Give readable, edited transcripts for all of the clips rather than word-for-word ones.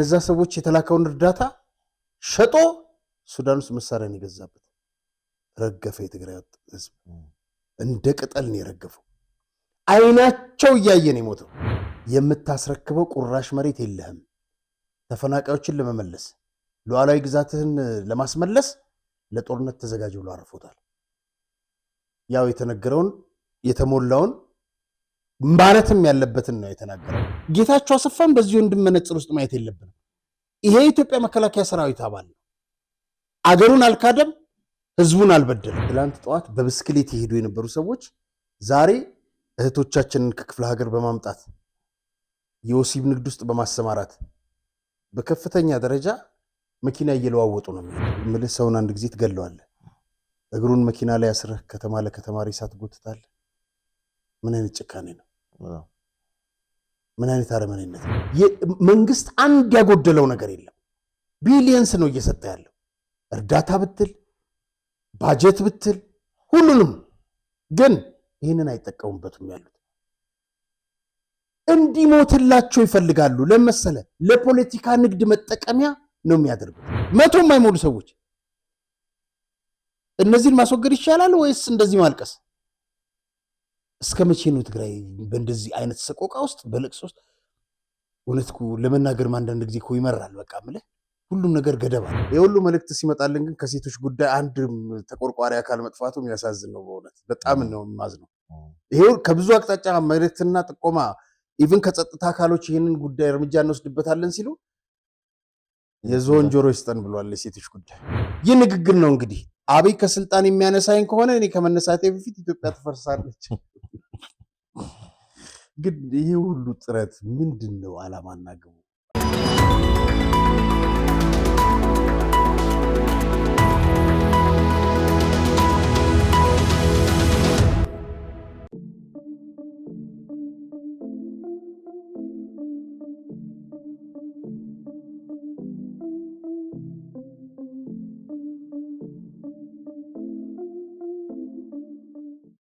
ለነዛ ሰዎች የተላከውን እርዳታ ሸጦ ሱዳን ውስጥ መሳሪያን ይገዛበት ረገፈ። የትግራይ ህዝብ እንደ ቅጠል ነው የረገፈው። አይናቸው እያየን የሞተው። የምታስረክበው ቁራሽ መሬት የለህም። ተፈናቃዮችን ለመመለስ ሉዓላዊ ግዛትህን ለማስመለስ ለጦርነት ተዘጋጅ ብሎ አርፎታል። ያው የተነገረውን የተሞላውን ማለትም ያለበትን ነው የተናገረው። ጌታቸው አሰፋን በዚህ ወንድም መነጽር ውስጥ ማየት የለብንም። ይሄ የኢትዮጵያ መከላከያ ሰራዊት አባል ነው። አገሩን አልካደም፣ ህዝቡን አልበደለም። ትላንት ጠዋት በብስክሌት የሄዱ የነበሩ ሰዎች ዛሬ እህቶቻችንን ከክፍለ ሀገር በማምጣት የወሲብ ንግድ ውስጥ በማሰማራት በከፍተኛ ደረጃ መኪና እየለዋወጡ ነው የሚሄዱ። ሰውን አንድ ጊዜ ትገለዋለህ፣ እግሩን መኪና ላይ አስረህ ከተማ ለከተማ ሬሳ ትጎትታለህ። ምን አይነት ጭካኔ ነው? ምን አይነት አረመኔነት ነው? መንግስት አንድ ያጎደለው ነገር የለም። ቢሊየንስ ነው እየሰጠ ያለው እርዳታ ብትል ባጀት ብትል ሁሉንም፣ ግን ይህንን አይጠቀሙበትም። ያሉት እንዲሞትላቸው ይፈልጋሉ። ለመሰለ ለፖለቲካ ንግድ መጠቀሚያ ነው የሚያደርጉት። መቶ የማይሞሉ ሰዎች እነዚህን ማስወገድ ይቻላል ወይስ እንደዚህ ማልቀስ? እስከ መቼ ነው ትግራይ በእንደዚህ አይነት ሰቆቃ ውስጥ በለቅሶ ውስጥ? እውነት ለመናገር አንዳንድ ጊዜ እኮ ይመራል። በቃ ምልህ ሁሉም ነገር ገደብ አለ። የሁሉ መልእክት ሲመጣልን ግን ከሴቶች ጉዳይ አንድ ተቆርቋሪ አካል መጥፋቱ የሚያሳዝን ነው። በእውነት በጣም ነው የማዝነው። ይሄው ከብዙ አቅጣጫ መልእክትና ጥቆማ ኢቭን ከጸጥታ አካሎች ይህንን ጉዳይ እርምጃ እንወስድበታለን ሲሉ የዞን ጆሮ ይስጠን ብሏል። የሴቶች ጉዳይ ይህ ንግግር ነው እንግዲህ። አብይ ከስልጣን የሚያነሳኝ ከሆነ እኔ ከመነሳቴ በፊት ኢትዮጵያ ትፈርሳለች። ግን ይሄ ሁሉ ጥረት ምንድን ነው ዓላማና ግቡ?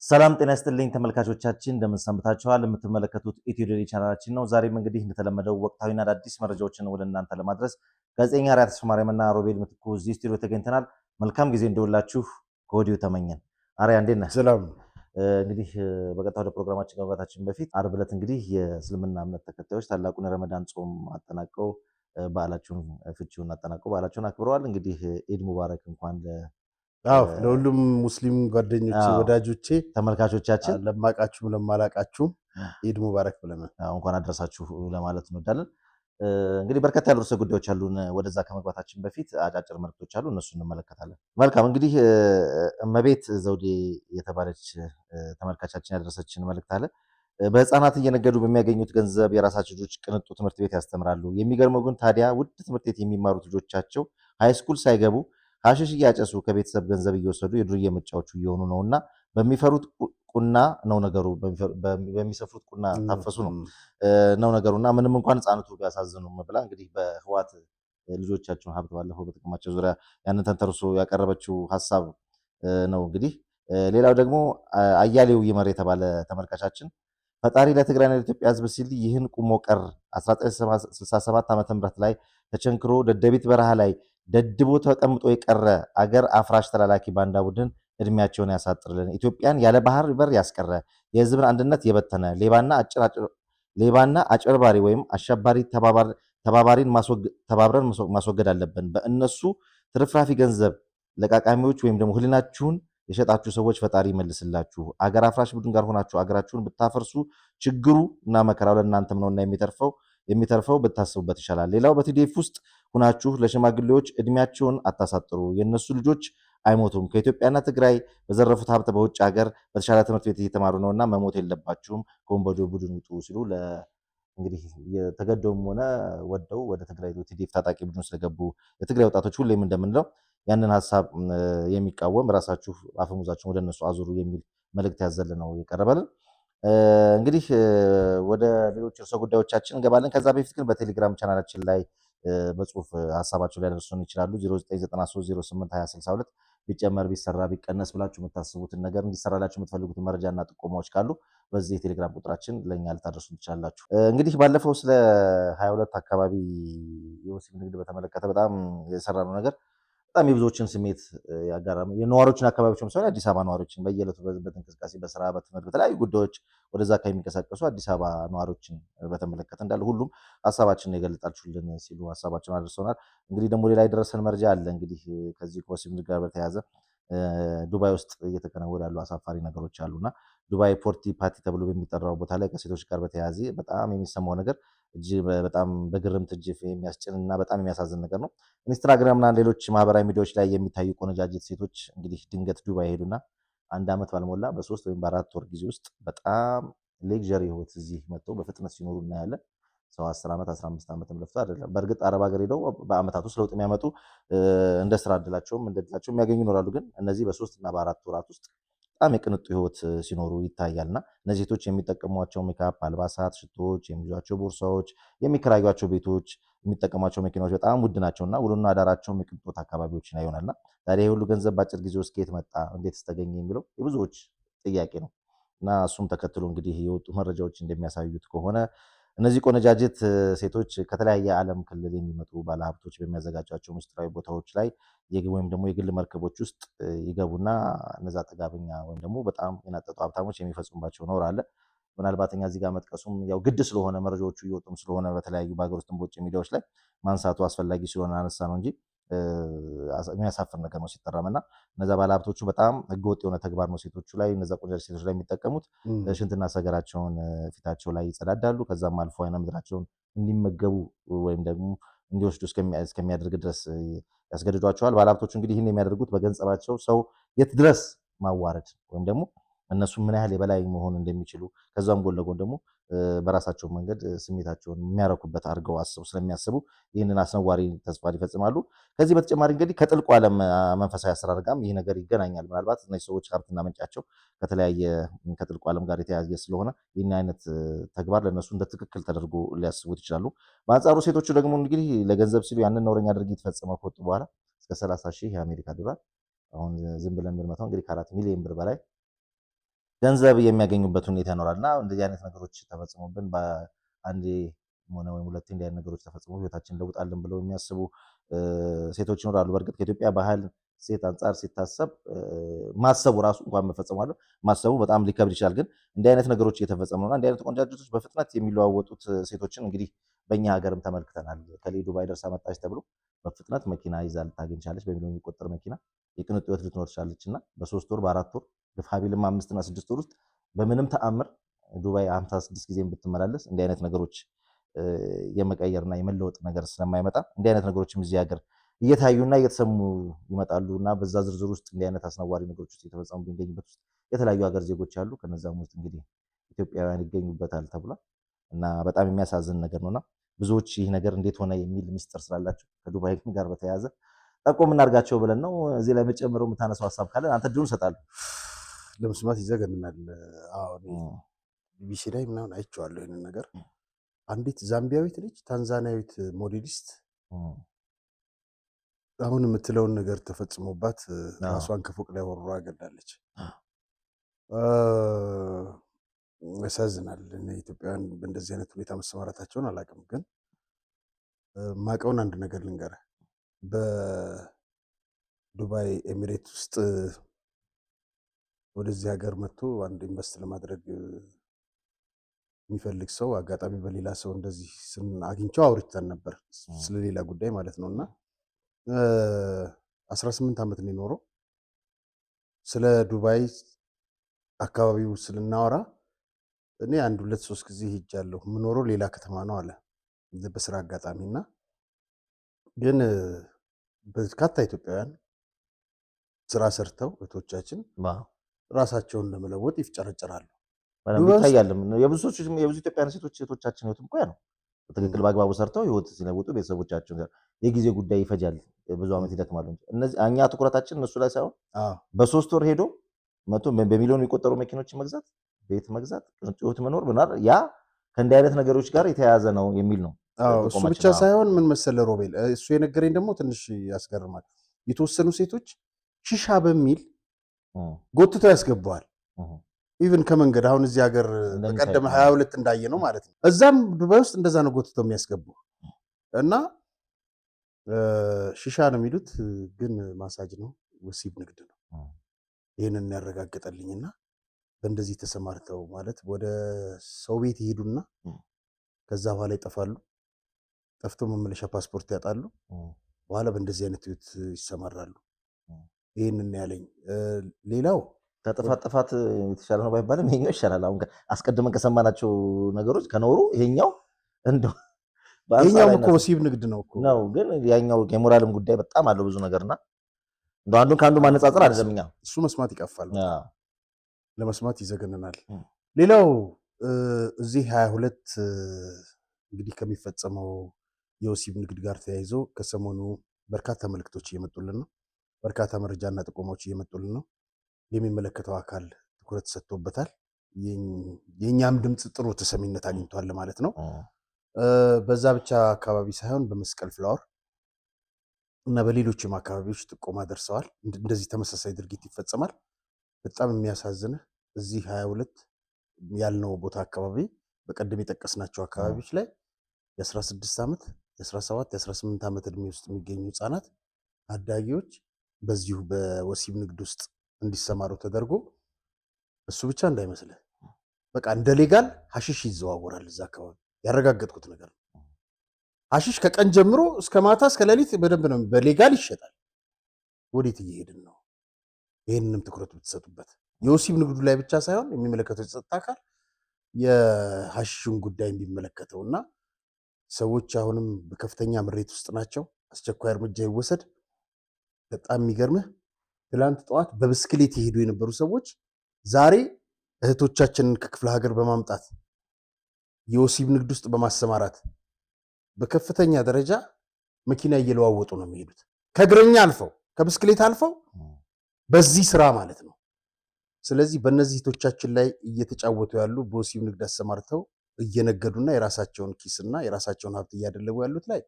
ሰላም ጤና ይስጥልኝ ተመልካቾቻችን፣ እንደምን ሰንብታችኋል? የምትመለከቱት ኢትዮ ዴይሊ ቻናላችን ነው። ዛሬም እንግዲህ እንደተለመደው ወቅታዊና አዳዲስ መረጃዎችን ወደ እናንተ ለማድረስ ጋዜጠኛ አርያ ተስፋ ማርያምና ሮቤል ምትኩ እዚህ ስቱዲዮ ተገኝተናል። መልካም ጊዜ እንደውላችሁ ከወዲሁ ተመኘን። አርያ እንዴት ነህ? ሰላም። እንግዲህ በቀጥታ ወደ ፕሮግራማችን ከመግባታችን በፊት ዓርብ ዕለት እንግዲህ የእስልምና እምነት ተከታዮች ታላቁን የረመዳን ጾም አጠናቀው በዓላቸውን ፍቺውን አጠናቀው በዓላቸውን አክብረዋል። እንግዲህ ኢድ ሙባረክ እንኳን ለሁሉም ሙስሊም ጓደኞቼ፣ ወዳጆቼ፣ ተመልካቾቻችን ለማቃችሁም ለማላቃችሁም ኢድ ሙባረክ ብለናል። እንኳን አድረሳችሁ ለማለት እንወዳለን። እንግዲህ በርከት ያሉ ርዕሰ ጉዳዮች አሉን። ወደዛ ከመግባታችን በፊት አጫጭር መልዕክቶች አሉ፣ እነሱ እንመለከታለን። መልካም እንግዲህ እመቤት ዘውዴ የተባለች ተመልካቻችን ያደረሰችን መልዕክት አለ። በህፃናት እየነገዱ በሚያገኙት ገንዘብ የራሳቸው ልጆች ቅንጡ ትምህርት ቤት ያስተምራሉ። የሚገርመው ግን ታዲያ ውድ ትምህርት ቤት የሚማሩት ልጆቻቸው ሃይስኩል ሳይገቡ ሀሽሽ እያጨሱ ከቤተሰብ ገንዘብ እየወሰዱ የዱርዬ ምርጫዎቹ እየሆኑ ነውና በሚፈሩት ቁና ነው ነገሩ። በሚሰፍሩት ቁና ታፈሱ ነው ነገሩና ምንም እንኳን ህፃናቱ ቢያሳዝኑም ብላ እንግዲህ በህዋት ልጆቻቸውን ሀብት ባለፈው በጥቅማቸው ዙሪያ ያንን ተንተርሶ ያቀረበችው ሀሳብ ነው። እንግዲህ ሌላው ደግሞ አያሌው ይመር የተባለ ተመልካቻችን ፈጣሪ ለትግራይና ለኢትዮጵያ ህዝብ ሲል ይህን ቁሞ ቀር 1967 ዓ.ም ላይ ተቸንክሮ ደደቢት በረሃ ላይ ደድቦ ተቀምጦ የቀረ አገር አፍራሽ ተላላኪ ባንዳ ቡድን እድሜያቸውን ያሳጥርልን። ኢትዮጵያን ያለ ባህር በር ያስቀረ የህዝብን አንድነት የበተነ ሌባና አጭበርባሪ ወይም አሸባሪ ተባባሪን ተባብረን ማስወገድ አለብን። በእነሱ ትርፍራፊ ገንዘብ ለቃቃሚዎች ወይም ደግሞ ህሊናችሁን የሸጣችሁ ሰዎች ፈጣሪ ይመልስላችሁ። አገር አፍራሽ ቡድን ጋር ሆናችሁ አገራችሁን ብታፈርሱ ችግሩ እና መከራው ለእናንተም ነውና የሚተርፈው ብታስቡበት ይሻላል። ሌላው በቲዲኤፍ ውስጥ ሁናችሁ ለሽማግሌዎች እድሜያቸውን አታሳጥሩ። የነሱ ልጆች አይሞቱም። ከኢትዮጵያና ትግራይ በዘረፉት ሀብት በውጭ ሀገር በተሻለ ትምህርት ቤት እየተማሩ ነውና መሞት የለባችሁም። ከወንበዴ ቡድን ውጡ ሲሉ እንግዲህ የተገደውም ሆነ ወደው ወደ ትግራይ ቲዲኤፍ ታጣቂ ቡድን ስለገቡ የትግራይ ወጣቶች ሁሌም እንደምንለው ያንን ሀሳብ የሚቃወም ራሳችሁ አፈሙዛችሁን ወደ እነሱ አዙሩ የሚል መልእክት ያዘለ ነው የቀረበልን። እንግዲህ ወደ ሌሎች ርዕሰ ጉዳዮቻችን እንገባለን። ከዛ በፊት ግን በቴሌግራም ቻናላችን ላይ በጽሁፍ ሀሳባቸው ላይ ደርሱን ይችላሉ። 0993082062 ቢጨመር ቢሰራ ቢቀነስ ብላችሁ የምታስቡትን ነገር እንዲሰራላችሁ የምትፈልጉትን መረጃና ጥቆማዎች ካሉ በዚህ የቴሌግራም ቁጥራችን ለእኛ ልታደርሱ ትችላላችሁ። እንግዲህ ባለፈው ስለ 22 አካባቢ የወሲብ ንግድ በተመለከተ በጣም የሰራነው ነገር በጣም የብዙዎችን ስሜት ያጋራሙ የነዋሪዎችን አካባቢዎችም ሳይሆን አዲስ አበባ ነዋሪዎችን በየዕለቱ በእንቅስቃሴ በስራ በትምህርት በተለያዩ ጉዳዮች ወደዛ ከሚንቀሳቀሱ አዲስ አበባ ነዋሪዎችን በተመለከተ እንዳለ ሁሉም ሀሳባችንን የገለጣችሁልን ሲሉ ሀሳባቸውን አድርሰውናል። እንግዲህ ደግሞ ሌላ የደረሰን መረጃ አለ። እንግዲህ ከዚህ ከወሲብ ንግድ ጋር በተያያዘ ዱባይ ውስጥ እየተከናወኑ ያሉ አሳፋሪ ነገሮች አሉና ዱባይ ፖርቲ ፓቲ ተብሎ በሚጠራው ቦታ ላይ ከሴቶች ጋር በተያያዘ በጣም የሚሰማው ነገር በጣም በግርምት እጅ የሚያስጭን እና በጣም የሚያሳዝን ነገር ነው። ኢንስታግራም እና ሌሎች ማህበራዊ ሚዲያዎች ላይ የሚታዩ ቆነጃጅት ሴቶች እንግዲህ ድንገት ዱባይ ሄዱና 1 ዓመት ባልሞላ በ3 ወይም በ4 ወር ጊዜ ውስጥ በጣም ሌክዠሪ ህይወት እዚህ መጥተው በፍጥነት ሲኖሩ እናያለን። ሰው 10 ዓመት 15 ዓመትም ለፍቶ አይደለም። በእርግጥ አረብ ሀገር ሄደው በአመታት ውስጥ ለውጥ የሚያመጡ እንደ ስራ እድላቸውም እንደ እድላቸው የሚያገኙ ይኖራሉ። ግን እነዚህ በ3 እና በ4 ወራት ውስጥ በጣም የቅንጡ ህይወት ሲኖሩ ይታያልና እነዚህ ሴቶች የሚጠቀሟቸው ሜካፕ፣ አልባሳት፣ ሽቶዎች፣ የሚይዟቸው ቦርሳዎች፣ የሚከራዩቸው ቤቶች፣ የሚጠቀሟቸው መኪናዎች በጣም ውድ ናቸውና ውሎና አዳራቸውም የቅንጦት አካባቢዎችን ይሆናልና ታዲያ የሁሉ ገንዘብ በአጭር ጊዜ ውስጥ ከየት መጣ እንዴት ተገኘ የሚለው የብዙዎች ጥያቄ ነው። እና እሱም ተከትሎ እንግዲህ የወጡ መረጃዎች እንደሚያሳዩት ከሆነ እነዚህ ቆነጃጅት ሴቶች ከተለያየ ዓለም ክልል የሚመጡ ባለሀብቶች በሚያዘጋጇቸው ምስጢራዊ ቦታዎች ላይ ወይም ደግሞ የግል መርከቦች ውስጥ ይገቡና እነዛ ጥጋበኛ ወይም ደግሞ በጣም የናጠጡ ሀብታሞች የሚፈጽሙባቸው ነውር አለ። ምናልባት እኛ እዚህ ጋር መጥቀሱም ያው ግድ ስለሆነ መረጃዎቹ እየወጡም ስለሆነ በተለያዩ በሀገር ውስጥም በውጭ ሚዲያዎች ላይ ማንሳቱ አስፈላጊ ስለሆነ አነሳ ነው እንጂ የሚያሳፍር ነገር ነው ሲጠራም እና እነዛ ባለሀብቶቹ በጣም ህገወጥ የሆነ ተግባር ነው ሴቶቹ ላይ እነዛ ቆንጆች ሴቶች ላይ የሚጠቀሙት። ሽንትና ሰገራቸውን ፊታቸው ላይ ይጸዳዳሉ። ከዛም አልፎ አይነ ምድራቸውን እንዲመገቡ ወይም ደግሞ እንዲወስዱ እስከሚያደርግ ድረስ ያስገድዷቸዋል። ባለሀብቶቹ እንግዲህ ይህን የሚያደርጉት በገንዘባቸው ሰው የት ድረስ ማዋረድ ወይም ደግሞ እነሱ ምን ያህል የበላይ መሆን እንደሚችሉ ከዛም ጎን ለጎን ደግሞ በራሳቸው መንገድ ስሜታቸውን የሚያረኩበት አድርገው አስቡ ስለሚያስቡ ይህንን አስነዋሪ ተግባር ይፈጽማሉ። ከዚህ በተጨማሪ እንግዲህ ከጥልቁ ዓለም መንፈሳዊ አሰራር ጋርም ይህ ነገር ይገናኛል። ምናልባት እነዚህ ሰዎች ሀብትና ምንጫቸው ከተለያየ ከጥልቁ ዓለም ጋር የተያያዘ ስለሆነ ይህን አይነት ተግባር ለእነሱ እንደ ትክክል ተደርጎ ሊያስቡት ይችላሉ። በአንጻሩ ሴቶቹ ደግሞ እንግዲህ ለገንዘብ ሲሉ ያንን ነውረኛ ድርጊት ፈጽመው ከወጡ በኋላ እስከ 30,000 የአሜሪካ ዶላር አሁን ዝም ብለን ብንመታው እንግዲህ ከ4 ሚሊዮን ብር በላይ ገንዘብ የሚያገኙበት ሁኔታ ይኖራል እና እንደዚህ አይነት ነገሮች ተፈጽሞብን በአንዴ ሆነ ወይም ሁለቴ እንዲህ አይነት ነገሮች ተፈጽሞ ህይወታችን ለውጣለን ብለው የሚያስቡ ሴቶች ይኖራሉ። በእርግጥ ከኢትዮጵያ ባህል ሴት አንጻር ሲታሰብ ማሰቡ ራሱ እንኳን መፈጸሙ አለ ማሰቡ በጣም ሊከብድ ይችላል። ግን እንዲህ አይነት ነገሮች እየተፈጸሙ ነውና እንዲህ አይነት ቆንጃጅቶች በፍጥነት የሚለዋወጡት ሴቶችን እንግዲህ በእኛ ሀገርም ተመልክተናል። ከዱባይ ደርሳ መጣች ተብሎ በፍጥነት መኪና ይዛ ልታገኝ ቻለች። በሚሊዮን የሚቆጠር መኪና የቅንጡ ህይወት ልትኖር ቻለች እና በ3 ወር በ4 ወር ግፋቢልም 5 እና 6 ወር ውስጥ በምንም ተአምር ዱባይ 56 ጊዜ ብትመላለስ እንዲህ አይነት ነገሮች የመቀየርና የመለወጥ ነገር ስለማይመጣ እንዲህ አይነት ነገሮችም እዚህ ሀገር እየታዩና እየተሰሙ ይመጣሉ እና በዛ ዝርዝር ውስጥ እንዲህ አይነት አስነዋሪ ነገሮች ውስጥ የተፈጸሙ ቢገኙበት ውስጥ የተለያዩ ሀገር ዜጎች አሉ። ከነዛም ውስጥ እንግዲህ ኢትዮጵያውያን ይገኙበታል ተብሏል እና በጣም የሚያሳዝን ነገር ነውና ብዙዎች ይህ ነገር እንዴት ሆነ የሚል ምስጢር ስላላቸው ከዱባይ ጋር በተያያዘ ጠቆም እናድርጋቸው ብለን ነው። እዚህ ላይ መጨመረው የምታነሳው ሀሳብ ካለን አንተ ድሩን እሰጣለሁ። ለመስማት ይዘገንናል። ቢቢሲ ላይ ምናምን አይቼዋለሁ ይሄንን ነገር። አንዲት ዛምቢያዊት ልጅ ታንዛኒያዊት ሞዴሊስት አሁን የምትለውን ነገር ተፈጽሞባት ራሷን ከፎቅ ላይ ወርውራ ገድላለች። ያሳዝናል። ኢትዮጵያውያን በእንደዚህ አይነት ሁኔታ መሰማራታቸውን አላውቅም፣ ግን ማቀውን አንድ ነገር ልንገርህ። በዱባይ ኤሚሬት ውስጥ ወደዚህ ሀገር መጥቶ አንድ ኢንቨስት ለማድረግ የሚፈልግ ሰው አጋጣሚ በሌላ ሰው እንደዚህ አግኝቼው አውርተን ነበር ስለሌላ ጉዳይ ማለት ነው። እና 18 ዓመት ነው የኖረው። ስለ ዱባይ አካባቢው ስልናወራ እኔ 1 2 3 ጊዜ ሄጃለሁ፣ የምኖረው ሌላ ከተማ ነው አለ በስራ አጋጣሚ። እና ግን በርካታ ኢትዮጵያውያን ስራ ሰርተው እህቶቻችን ራሳቸውን ለመለወጥ ይፍጨረጨራሉ። ይታያልም። የብዙ ኢትዮጵያውያን ሴቶቻችን ህይወት እንኳ ነው በትክክል በአግባቡ ሰርተው ህይወት ሲለውጡ ቤተሰቦቻቸው የጊዜ ጉዳይ ይፈጃል፣ ብዙ ዓመት ይደክማሉ እንጂ እኛ ትኩረታችን እነሱ ላይ ሳይሆን በ3 ወር ሄዶ በሚሊዮን የሚቆጠሩ መኪኖችን መግዛት፣ ቤት መግዛት፣ ቅንጡ ህይወት መኖር ብናል ያ ከእንዲህ አይነት ነገሮች ጋር የተያያዘ ነው የሚል ነው። እሱ ብቻ ሳይሆን ምን መሰለ ሮቤል፣ እሱ የነገረኝ ደግሞ ትንሽ ያስገርማል። የተወሰኑ ሴቶች ሺሻ በሚል ጎትቶ ያስገባዋል። ኢቭን ከመንገድ አሁን እዚህ ሀገር በቀደም 22 እንዳየ ነው ማለት ነው። እዛም ዱባይ ውስጥ እንደዛ ነው ጎትቶ የሚያስገቡ እና ሺሻ ነው የሚሉት፣ ግን ማሳጅ ነው፣ ወሲብ ንግድ ነው። ይህንን ያረጋገጠልኝና በእንደዚህ ተሰማርተው ማለት ወደ ሰው ቤት ይሄዱና ከዛ በኋላ ይጠፋሉ። ጠፍቶ መመለሻ ፓስፖርት ያጣሉ። በኋላ በእንደዚህ አይነት ህይወት ይሰማራሉ። ይህንን ያለኝ። ሌላው ከጥፋት የተሻለ ነው ባይባልም ይሄኛው ይሻላል። አሁን አስቀድመን ከሰማናቸው ነገሮች ከኖሩ ይሄኛው እንደው ይሄኛው እኮ ወሲብ ንግድ ነው እኮ ነው። ግን ያኛው የሞራልም ጉዳይ በጣም አለው ብዙ ነገርና እንደው አንዱን ከአንዱ ማነጻጸር አይደለም። እሱ መስማት ይቀፋል፣ ለመስማት ይዘገንናል። ሌላው እዚህ 22 እንግዲህ ከሚፈጸመው የወሲብ ንግድ ጋር ተያይዞ ከሰሞኑ በርካታ መልእክቶች እየመጡልን ነው። በርካታ መረጃና ጥቆማዎች እየመጡልን ነው። የሚመለከተው አካል ትኩረት ሰጥቶበታል። የኛም ድምፅ ጥሩ ተሰሚነት አግኝቷል ማለት ነው። በዛ ብቻ አካባቢ ሳይሆን በመስቀል ፍላወር እና በሌሎችም አካባቢዎች ጥቆማ ደርሰዋል። እንደዚህ ተመሳሳይ ድርጊት ይፈጸማል። በጣም የሚያሳዝንህ እዚህ 22 ያልነው ቦታ አካባቢ በቀደም የጠቀስናቸው አካባቢዎች ላይ የ16 ዓመት የ17 የ18 ዓመት ዕድሜ ውስጥ የሚገኙ ህፃናት ታዳጊዎች በዚሁ በወሲብ ንግድ ውስጥ እንዲሰማሩ ተደርጎ እሱ ብቻ እንዳይመስልህ በቃ እንደ ሌጋል ሐሺሽ ይዘዋወራል። እዛ አካባቢ ያረጋገጥኩት ነገር ነው። ሐሺሽ ከቀን ጀምሮ እስከ ማታ እስከ ሌሊት በደንብ ነው በሌጋል ይሸጣል። ወዴት እየሄድን ነው? ይህንንም ትኩረት ብትሰጡበት። የወሲብ ንግዱ ላይ ብቻ ሳይሆን የሚመለከተው የጸጥታ አካል የሐሺሹን ጉዳይ የሚመለከተውና ሰዎች አሁንም በከፍተኛ ምሬት ውስጥ ናቸው። አስቸኳይ እርምጃ ይወሰድ። በጣም የሚገርምህ ትላንት ጠዋት በብስክሌት የሄዱ የነበሩ ሰዎች ዛሬ እህቶቻችንን ከክፍለ ሀገር በማምጣት የወሲብ ንግድ ውስጥ በማሰማራት በከፍተኛ ደረጃ መኪና እየለዋወጡ ነው የሚሄዱት። ከእግረኛ አልፈው ከብስክሌት አልፈው በዚህ ስራ ማለት ነው። ስለዚህ በእነዚህ እህቶቻችን ላይ እየተጫወቱ ያሉ በወሲብ ንግድ አሰማርተው እየነገዱና የራሳቸውን ኪስና የራሳቸውን ሀብት እያደለቡ ያሉት ላይ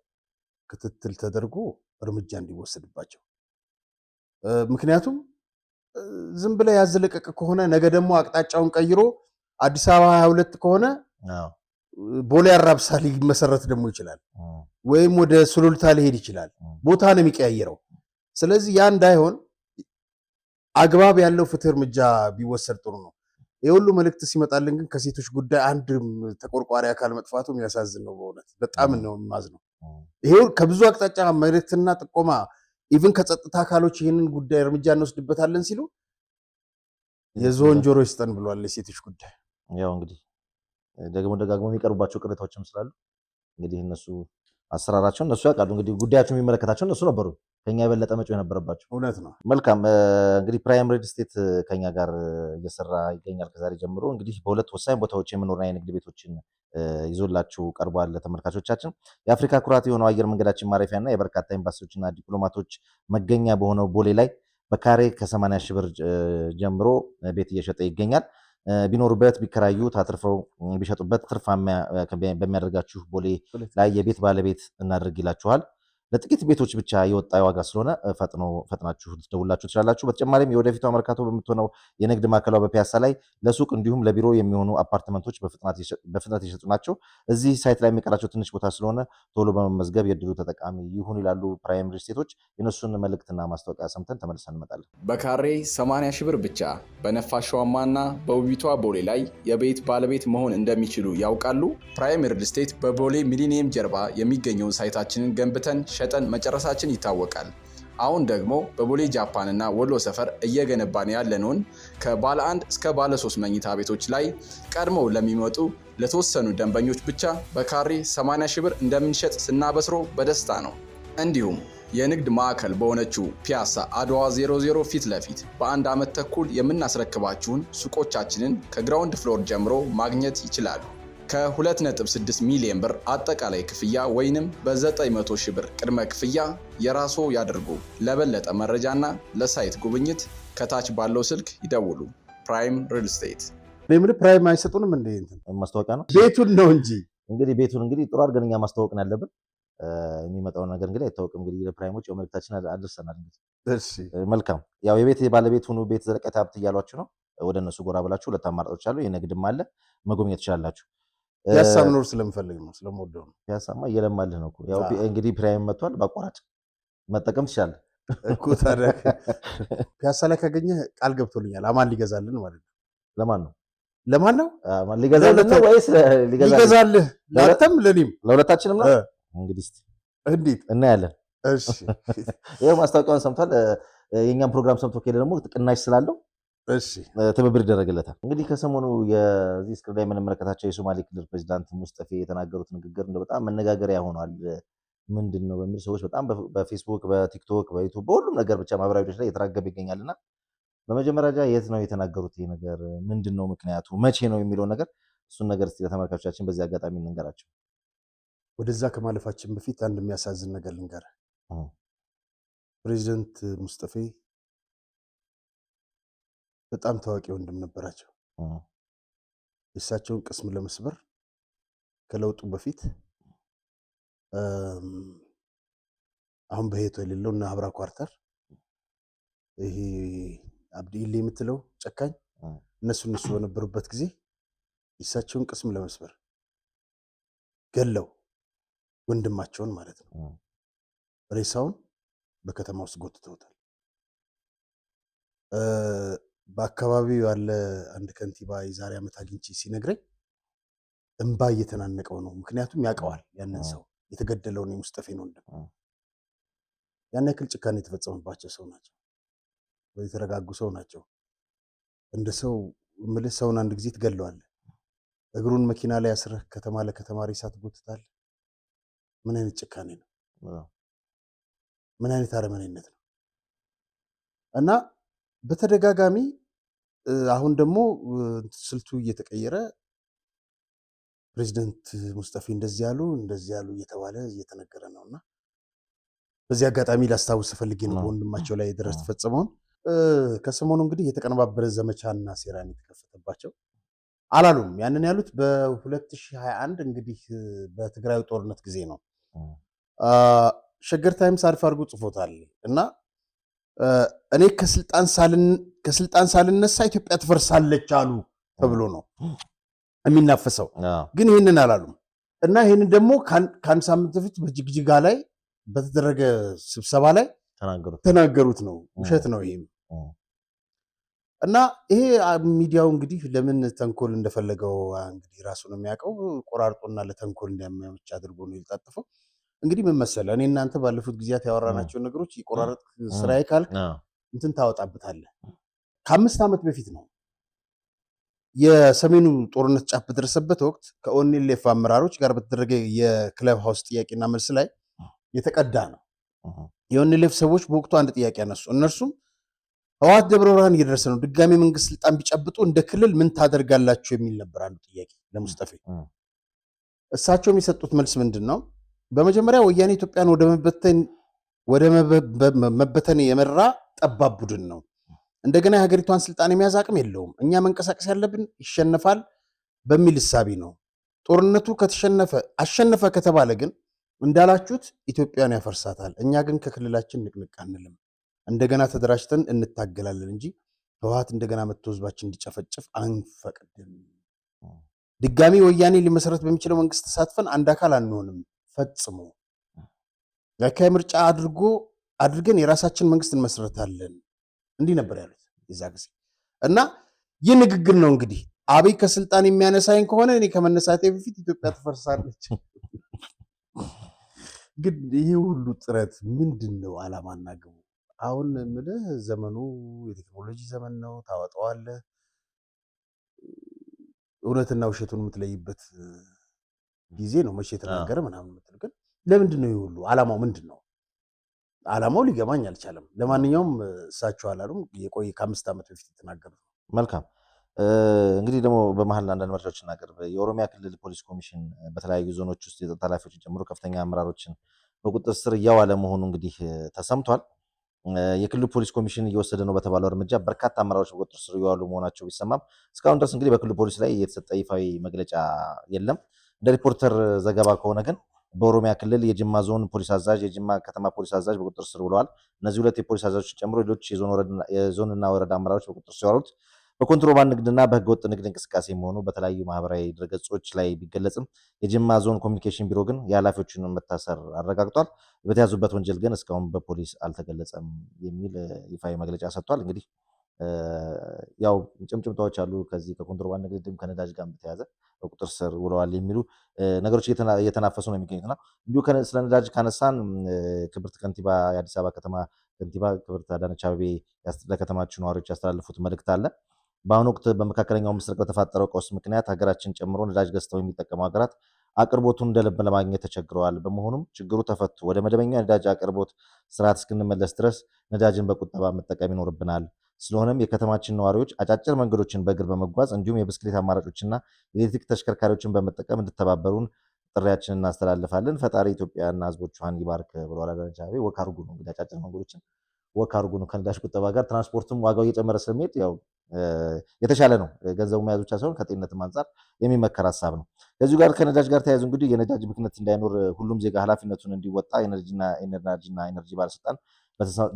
ክትትል ተደርጎ እርምጃ እንዲወሰድባቸው። ምክንያቱም ዝም ብለህ ያዘለቀቀ ከሆነ ነገ ደግሞ አቅጣጫውን ቀይሮ አዲስ አበባ 22 ከሆነ ቦሌ አራብሳ ሊመሰረት ደግሞ ይችላል፣ ወይም ወደ ሱሉልታ ሊሄድ ይችላል። ቦታ ነው የሚቀያየረው። ስለዚህ ያ እንዳይሆን አግባብ ያለው ፍትህ እርምጃ ቢወሰድ ጥሩ ነው። የሁሉ መልእክት ሲመጣልን ግን ከሴቶች ጉዳይ አንድ ተቆርቋሪ አካል መጥፋቱ የሚያሳዝን ነው። በእውነት በጣም ነው የማዝነው። ይሄው ከብዙ አቅጣጫ መልእክትና ጥቆማ ኢቭን ከጸጥታ አካሎች ይህንን ጉዳይ እርምጃ እንወስድበታለን ሲሉ የዝሆን ጆሮ ይስጠን ብሏል። የሴቶች ጉዳይ ያው እንግዲህ ደግሞ ደጋግሞ የሚቀርቡባቸው ቅሬታዎችም ስላሉ እንግዲህ እነሱ አሰራራቸውን እነሱ ያውቃሉ። እንግዲህ ጉዳያቸው የሚመለከታቸው እነሱ ነበሩ፣ ከኛ የበለጠ መጪው የነበረባቸው። እውነት ነው። መልካም እንግዲህ ፕራይም ሪል ስቴት ከኛ ጋር እየሰራ ይገኛል። ከዛሬ ጀምሮ እንግዲህ በሁለት ወሳኝ ቦታዎች የመኖሪያ የንግድ ቤቶችን ይዞላችሁ ቀርቧል ለተመልካቾቻችን። የአፍሪካ ኩራት የሆነው አየር መንገዳችን ማረፊያና የበርካታ ኤምባሲዎችና ዲፕሎማቶች መገኛ በሆነው ቦሌ ላይ በካሬ ከ80 ሺህ ብር ጀምሮ ቤት እየሸጠ ይገኛል። ቢኖሩበት ቢከራዩ ታትርፈው ቢሸጡበት ትርፋማ በሚያደርጋችሁ ቦሌ ላይ የቤት ባለቤት እናድርግ ይላችኋል። ለጥቂት ቤቶች ብቻ የወጣ ዋጋ ስለሆነ ፈጥናችሁ ልትደውላችሁ ትችላላችሁ። በተጨማሪም የወደፊቷ መርካቶ በምትሆነው የንግድ ማዕከሏ በፒያሳ ላይ ለሱቅ እንዲሁም ለቢሮ የሚሆኑ አፓርትመንቶች በፍጥነት የሸጡ ናቸው። እዚህ ሳይት ላይ የሚቀራቸው ትንሽ ቦታ ስለሆነ ቶሎ በመመዝገብ የድሉ ተጠቃሚ ይሁን ይላሉ ፕራይም ሪል ስቴቶች። የነሱን መልእክትና ማስታወቂያ ሰምተን ተመልሰን እንመጣለን። በካሬ 80 ሺህ ብር ብቻ በነፋሻማና በውቢቷ ቦሌ ላይ የቤት ባለቤት መሆን እንደሚችሉ ያውቃሉ? ፕራይም ሪል ስቴት በቦሌ ሚሊኒየም ጀርባ የሚገኘውን ሳይታችንን ገንብተን ሸጠን መጨረሳችን ይታወቃል። አሁን ደግሞ በቦሌ ጃፓን እና ወሎ ሰፈር እየገነባን ያለነውን ከባለ 1 እስከ ባለ 3 መኝታ ቤቶች ላይ ቀድመው ለሚመጡ ለተወሰኑ ደንበኞች ብቻ በካሬ 80 ሺህ ብር እንደምንሸጥ ስናበስሮ በደስታ ነው። እንዲሁም የንግድ ማዕከል በሆነችው ፒያሳ አድዋ 00 ፊት ለፊት በ1 ዓመት ተኩል የምናስረክባችሁን ሱቆቻችንን ከግራውንድ ፍሎር ጀምሮ ማግኘት ይችላሉ። ከ2.6 ሚሊዮን ብር አጠቃላይ ክፍያ ወይንም በ900 ሺህ ብር ቅድመ ክፍያ የራስዎ ያድርጉ። ለበለጠ መረጃና ለሳይት ጉብኝት ከታች ባለው ስልክ ይደውሉ። ፕራይም ሪል ስቴት። ፕራይም አይሰጡንም እንዴ? ማስታወቂያ ነው ቤቱን ነው እንጂ ቤቱን ጥሩ አድርገን እኛ ማስታወቅን ያለብን። የሚመጣው ነገር አይታወቅም። ለፕራይሞች መልእክታችን አድርሰናል። እሺ መልካም ያው የቤት ባለቤት ሁኑ፣ ቤት ዘለቀት ሀብት እያሏችሁ ነው። ወደ እነሱ ጎራ ብላችሁ ሁለት አማራጮች አሉ። የንግድም አለ መጎብኘት ትችላላላችሁ። ፒያሳ መኖር ስለምፈልግ ነው ስለምወደው ነው። ፒያሳማ እየለማልህ ነው እኮ ያው አዎ። እንግዲህ ፕራይም መጥቷል። በአቋራጭ መጠቀም ትችላለህ እኮ ታዲያ ፒያሳ ላይ ካገኘህ ቃል ገብቶልኛል አማን ሊገዛልን ማለት ነው። ለማን ነው ለማን ነው ሊገዛልን ነው ወይስ ሊገዛልህ? ለአንተም ለኔም ለሁለታችንም ነው? እንግዲህ እስኪ እንዴት እናያለን። እሺ ይኸው ማስታወቂያውን ሰምቷል። የእኛም ፕሮግራም ሰምቶ ከሄደ ደግሞ ቅናሽ ስላለው እሺ ትብብር ይደረግለታል። እንግዲህ ከሰሞኑ የዚህ ስክሪን ላይ የምንመለከታቸው የሶማሌ ክልል ፕሬዚዳንት ሙስጠፌ የተናገሩት ንግግር እንደው በጣም መነጋገሪያ ሆኗል። ምንድን ነው በሚል ሰዎች በጣም በፌስቡክ፣ በቲክቶክ፣ በዩቱብ በሁሉም ነገር ብቻ ማህበራዊ ሚዲያዎች ላይ እየተራገበ ይገኛልና በመጀመሪያ ደረጃ የት ነው የተናገሩት? ይሄ ነገር ምንድን ነው ምክንያቱ? መቼ ነው የሚለው ነገር እሱን ነገር እስቲ ለተመልካቾቻችን በዚህ አጋጣሚ እንንገራቸው። ወደዛ ከማለፋችን በፊት አንድ የሚያሳዝን ነገር ልንገርህ። ፕሬዚደንት ሙስጠፌ በጣም ታዋቂ ወንድም ነበራቸው። የእሳቸውን ቅስም ለመስበር ከለውጡ በፊት አሁን በህይወት የሌለው እና አብራ ኳርተር ይሄ አብዲ ኢሌ የምትለው ጨካኝ እነሱ በነበሩበት ጊዜ የእሳቸውን ቅስም ለመስበር ገለው ወንድማቸውን ማለት ነው ሬሳውን በከተማ ውስጥ ጎትተውታል። በአካባቢው ያለ አንድ ከንቲባ የዛሬ ዓመት አግኝቼ ሲነግረኝ እንባ እየተናነቀው ነው። ምክንያቱም ያውቀዋል ያንን ሰው የተገደለውን የሙስጠፌን ወንድም። ያን ያክል ጭካኔ የተፈጸመባቸው ሰው ናቸው። የተረጋጉ ሰው ናቸው። እንደ ሰው ምልህ ሰውን አንድ ጊዜ ትገለዋለህ። እግሩን መኪና ላይ አስረህ ከተማ ለከተማ ሬሳ ትጎትታለህ። ምን አይነት ጭካኔ ነው? ምን አይነት አረመኔነት ነው? እና በተደጋጋሚ አሁን ደግሞ ስልቱ እየተቀየረ ፕሬዚደንት ሙስጠፌ እንደዚህ ያሉ እየተባለ እየተነገረ ነውና በዚህ አጋጣሚ ላስታውስ ፈልጌ ነው በወንድማቸው ላይ ድረስ ተፈጸመውን። ከሰሞኑ እንግዲህ የተቀነባበረ ዘመቻና ሴራን የተከፈተባቸው አላሉም። ያንን ያሉት በ2021 እንግዲህ በትግራዩ ጦርነት ጊዜ ነው። ሸገር ታይምስ አሪፍ አድርጎ ጽፎታል እና እኔ ከስልጣን ሳልነሳ ኢትዮጵያ ትፈርሳለች አሉ ተብሎ ነው የሚናፈሰው። ግን ይህንን አላሉም እና ይህንን ደግሞ ከአንድ ሳምንት በፊት በጅግጅጋ ላይ በተደረገ ስብሰባ ላይ ተናገሩት ነው። ውሸት ነው ይሄም። እና ይሄ ሚዲያው እንግዲህ ለምን ተንኮል እንደፈለገው እንግዲህ ራሱ ነው የሚያውቀው። ቆራርጦና ለተንኮል እንዲያመች አድርጎ ነው የለጣጠፈው። እንግዲህ ምን መሰለህ፣ እኔ እናንተ ባለፉት ጊዜያት ያወራናቸውን ነገሮች የቆራረጥ ስራዬ ካልክ እንትን ታወጣበታለህ። ከ5 ዓመት በፊት ነው የሰሜኑ ጦርነት ጫፍ በደረሰበት ወቅት ከኦኔሌፍ አመራሮች ጋር በተደረገ የክለብ ሃውስ ጥያቄና መልስ ላይ የተቀዳ ነው። የኦኔሌፍ ሰዎች በወቅቱ አንድ ጥያቄ ያነሱ። እነርሱም ህወሓት ደብረ ብርሃን እየደረሰ ነው፣ ድጋሚ መንግስት ስልጣን ቢጨብጡ እንደ ክልል ምን ታደርጋላችሁ የሚል ነበር አንዱ ጥያቄ ለሙስጠፌ። እሳቸውም የሰጡት መልስ ምንድን ነው? በመጀመሪያ ወያኔ ኢትዮጵያን ወደ መበተን የመራ ጠባብ ቡድን ነው። እንደገና የሀገሪቷን ስልጣን የመያዝ አቅም የለውም። እኛ መንቀሳቀስ ያለብን ይሸነፋል በሚል እሳቢ ነው። ጦርነቱ አሸነፈ ከተባለ ግን እንዳላችሁት ኢትዮጵያን ያፈርሳታል። እኛ ግን ከክልላችን ንቅንቅ አንልም። እንደገና ተደራጅተን እንታገላለን እንጂ ህወሓት እንደገና መጥቶ ህዝባችን እንዲጨፈጭፍ አንፈቅድም። ድጋሚ ወያኔ ሊመሰረት በሚችለው መንግስት ተሳትፈን አንድ አካል አንሆንም ፈጽሞ። የአካባቢ ምርጫ አድርገን የራሳችን መንግስት እንመስረታለን። እንዲህ ነበር ያሉት የዛ ጊዜ። እና ይህ ንግግር ነው እንግዲህ አብይ ከስልጣን የሚያነሳኝ ከሆነ እኔ ከመነሳቴ በፊት ኢትዮጵያ ትፈርሳለች። ግን ይህ ሁሉ ጥረት ምንድን ነው ዓላማና ግቡ? አሁን ምልህ ዘመኑ የቴክኖሎጂ ዘመን ነው። ታወጣዋለህ፣ እውነትና ውሸቱን የምትለይበት ጊዜ ነው። መቼ የተናገረ ምናምን የምትል ግን ለምንድን ነው ይህ ሁሉ ዓላማው ምንድን ነው? ዓላማው ሊገባኝ አልቻለም። ለማንኛውም እሳቸው አላሉም፣ የቆየ ከ5 ዓመት በፊት የተናገሩት ነው። መልካም እንግዲህ ደግሞ በመሀል አንዳንድ መረጃዎች እናቀርብ። የኦሮሚያ ክልል ፖሊስ ኮሚሽን በተለያዩ ዞኖች ውስጥ የጸጥታ ኃላፊዎችን ጨምሮ ከፍተኛ አመራሮችን በቁጥጥር ስር እያዋለ መሆኑ እንግዲህ ተሰምቷል። የክልሉ ፖሊስ ኮሚሽን እየወሰደ ነው በተባለው እርምጃ በርካታ አመራሮች በቁጥጥር ስር እየዋሉ መሆናቸው ቢሰማም እስካሁን ድረስ እንግዲህ በክልሉ ፖሊስ ላይ የተሰጠ ይፋዊ መግለጫ የለም። እንደ ሪፖርተር ዘገባ ከሆነ ግን በኦሮሚያ ክልል የጅማ ዞን ፖሊስ አዛዥ፣ የጅማ ከተማ ፖሊስ አዛዥ በቁጥጥር ስር ውለዋል። እነዚህ ሁለት የፖሊስ አዛዦች ጨምሮ ሌሎች የዞንና ወረዳ አመራሮች በቁጥጥር ስር ያሉት በኮንትሮባንድ ንግድና በህገወጥ ንግድ እንቅስቃሴ መሆኑ በተለያዩ ማህበራዊ ድረገጾች ላይ ቢገለጽም የጅማ ዞን ኮሚኒኬሽን ቢሮ ግን የኃላፊዎቹን መታሰር አረጋግጧል። በተያዙበት ወንጀል ግን እስካሁን በፖሊስ አልተገለጸም የሚል ይፋዊ መግለጫ ሰጥቷል። እንግዲህ ያው ጭምጭምታዎች አሉ። ከዚህ ከኮንትሮባንድ ንግድም ከነዳጅ ጋር በተያያዘ በቁጥጥር ስር ውለዋል የሚሉ ነገሮች እየተናፈሱ ነው የሚገኙትና እንዲሁ ስለ ነዳጅ ካነሳን ክብርት ከንቲባ የአዲስ አበባ ከተማ ከንቲባ ክብርት አዳነች አቤቤ ለከተማችን ነዋሪዎች ያስተላለፉት መልእክት አለ። በአሁኑ ወቅት በመካከለኛው ምስራቅ በተፈጠረው ቀውስ ምክንያት ሀገራችን ጨምሮ ነዳጅ ገዝተው የሚጠቀሙ ሀገራት አቅርቦቱን እንደ ልብ ለማግኘት ተቸግረዋል። በመሆኑም ችግሩ ተፈቶ ወደ መደበኛ ነዳጅ አቅርቦት ስርዓት እስክንመለስ ድረስ ነዳጅን በቁጠባ መጠቀም ይኖርብናል። ስለሆነም የከተማችን ነዋሪዎች አጫጭር መንገዶችን በእግር በመጓዝ እንዲሁም የብስክሌት አማራጮችና የኤሌክትሪክ ተሽከርካሪዎችን በመጠቀም እንድተባበሩን ጥሪያችንን እናስተላልፋለን። ፈጣሪ ኢትዮጵያና ሕዝቦቿን ይባርክ ብለዋል አዳነች አቤቤ። ወክ አድርጉ ነው እንግዲህ አጫጭር መንገዶችን ወክ አድርጉ ነው። ከነዳጅ ቁጠባ ጋር ትራንስፖርትም ዋጋው እየጨመረ ስለሚሄድ ያው የተሻለ ነው። ገንዘቡ መያዝ ብቻ ሳይሆን ከጤንነትም አንጻር የሚመከር ሀሳብ ነው። ከዚሁ ጋር ከነዳጅ ጋር ተያይዞ እንግዲህ የነዳጅ ብክነት እንዳይኖር ሁሉም ዜጋ ኃላፊነቱን እንዲወጣ የኤነርጂና ኢነርጂ ባለስልጣን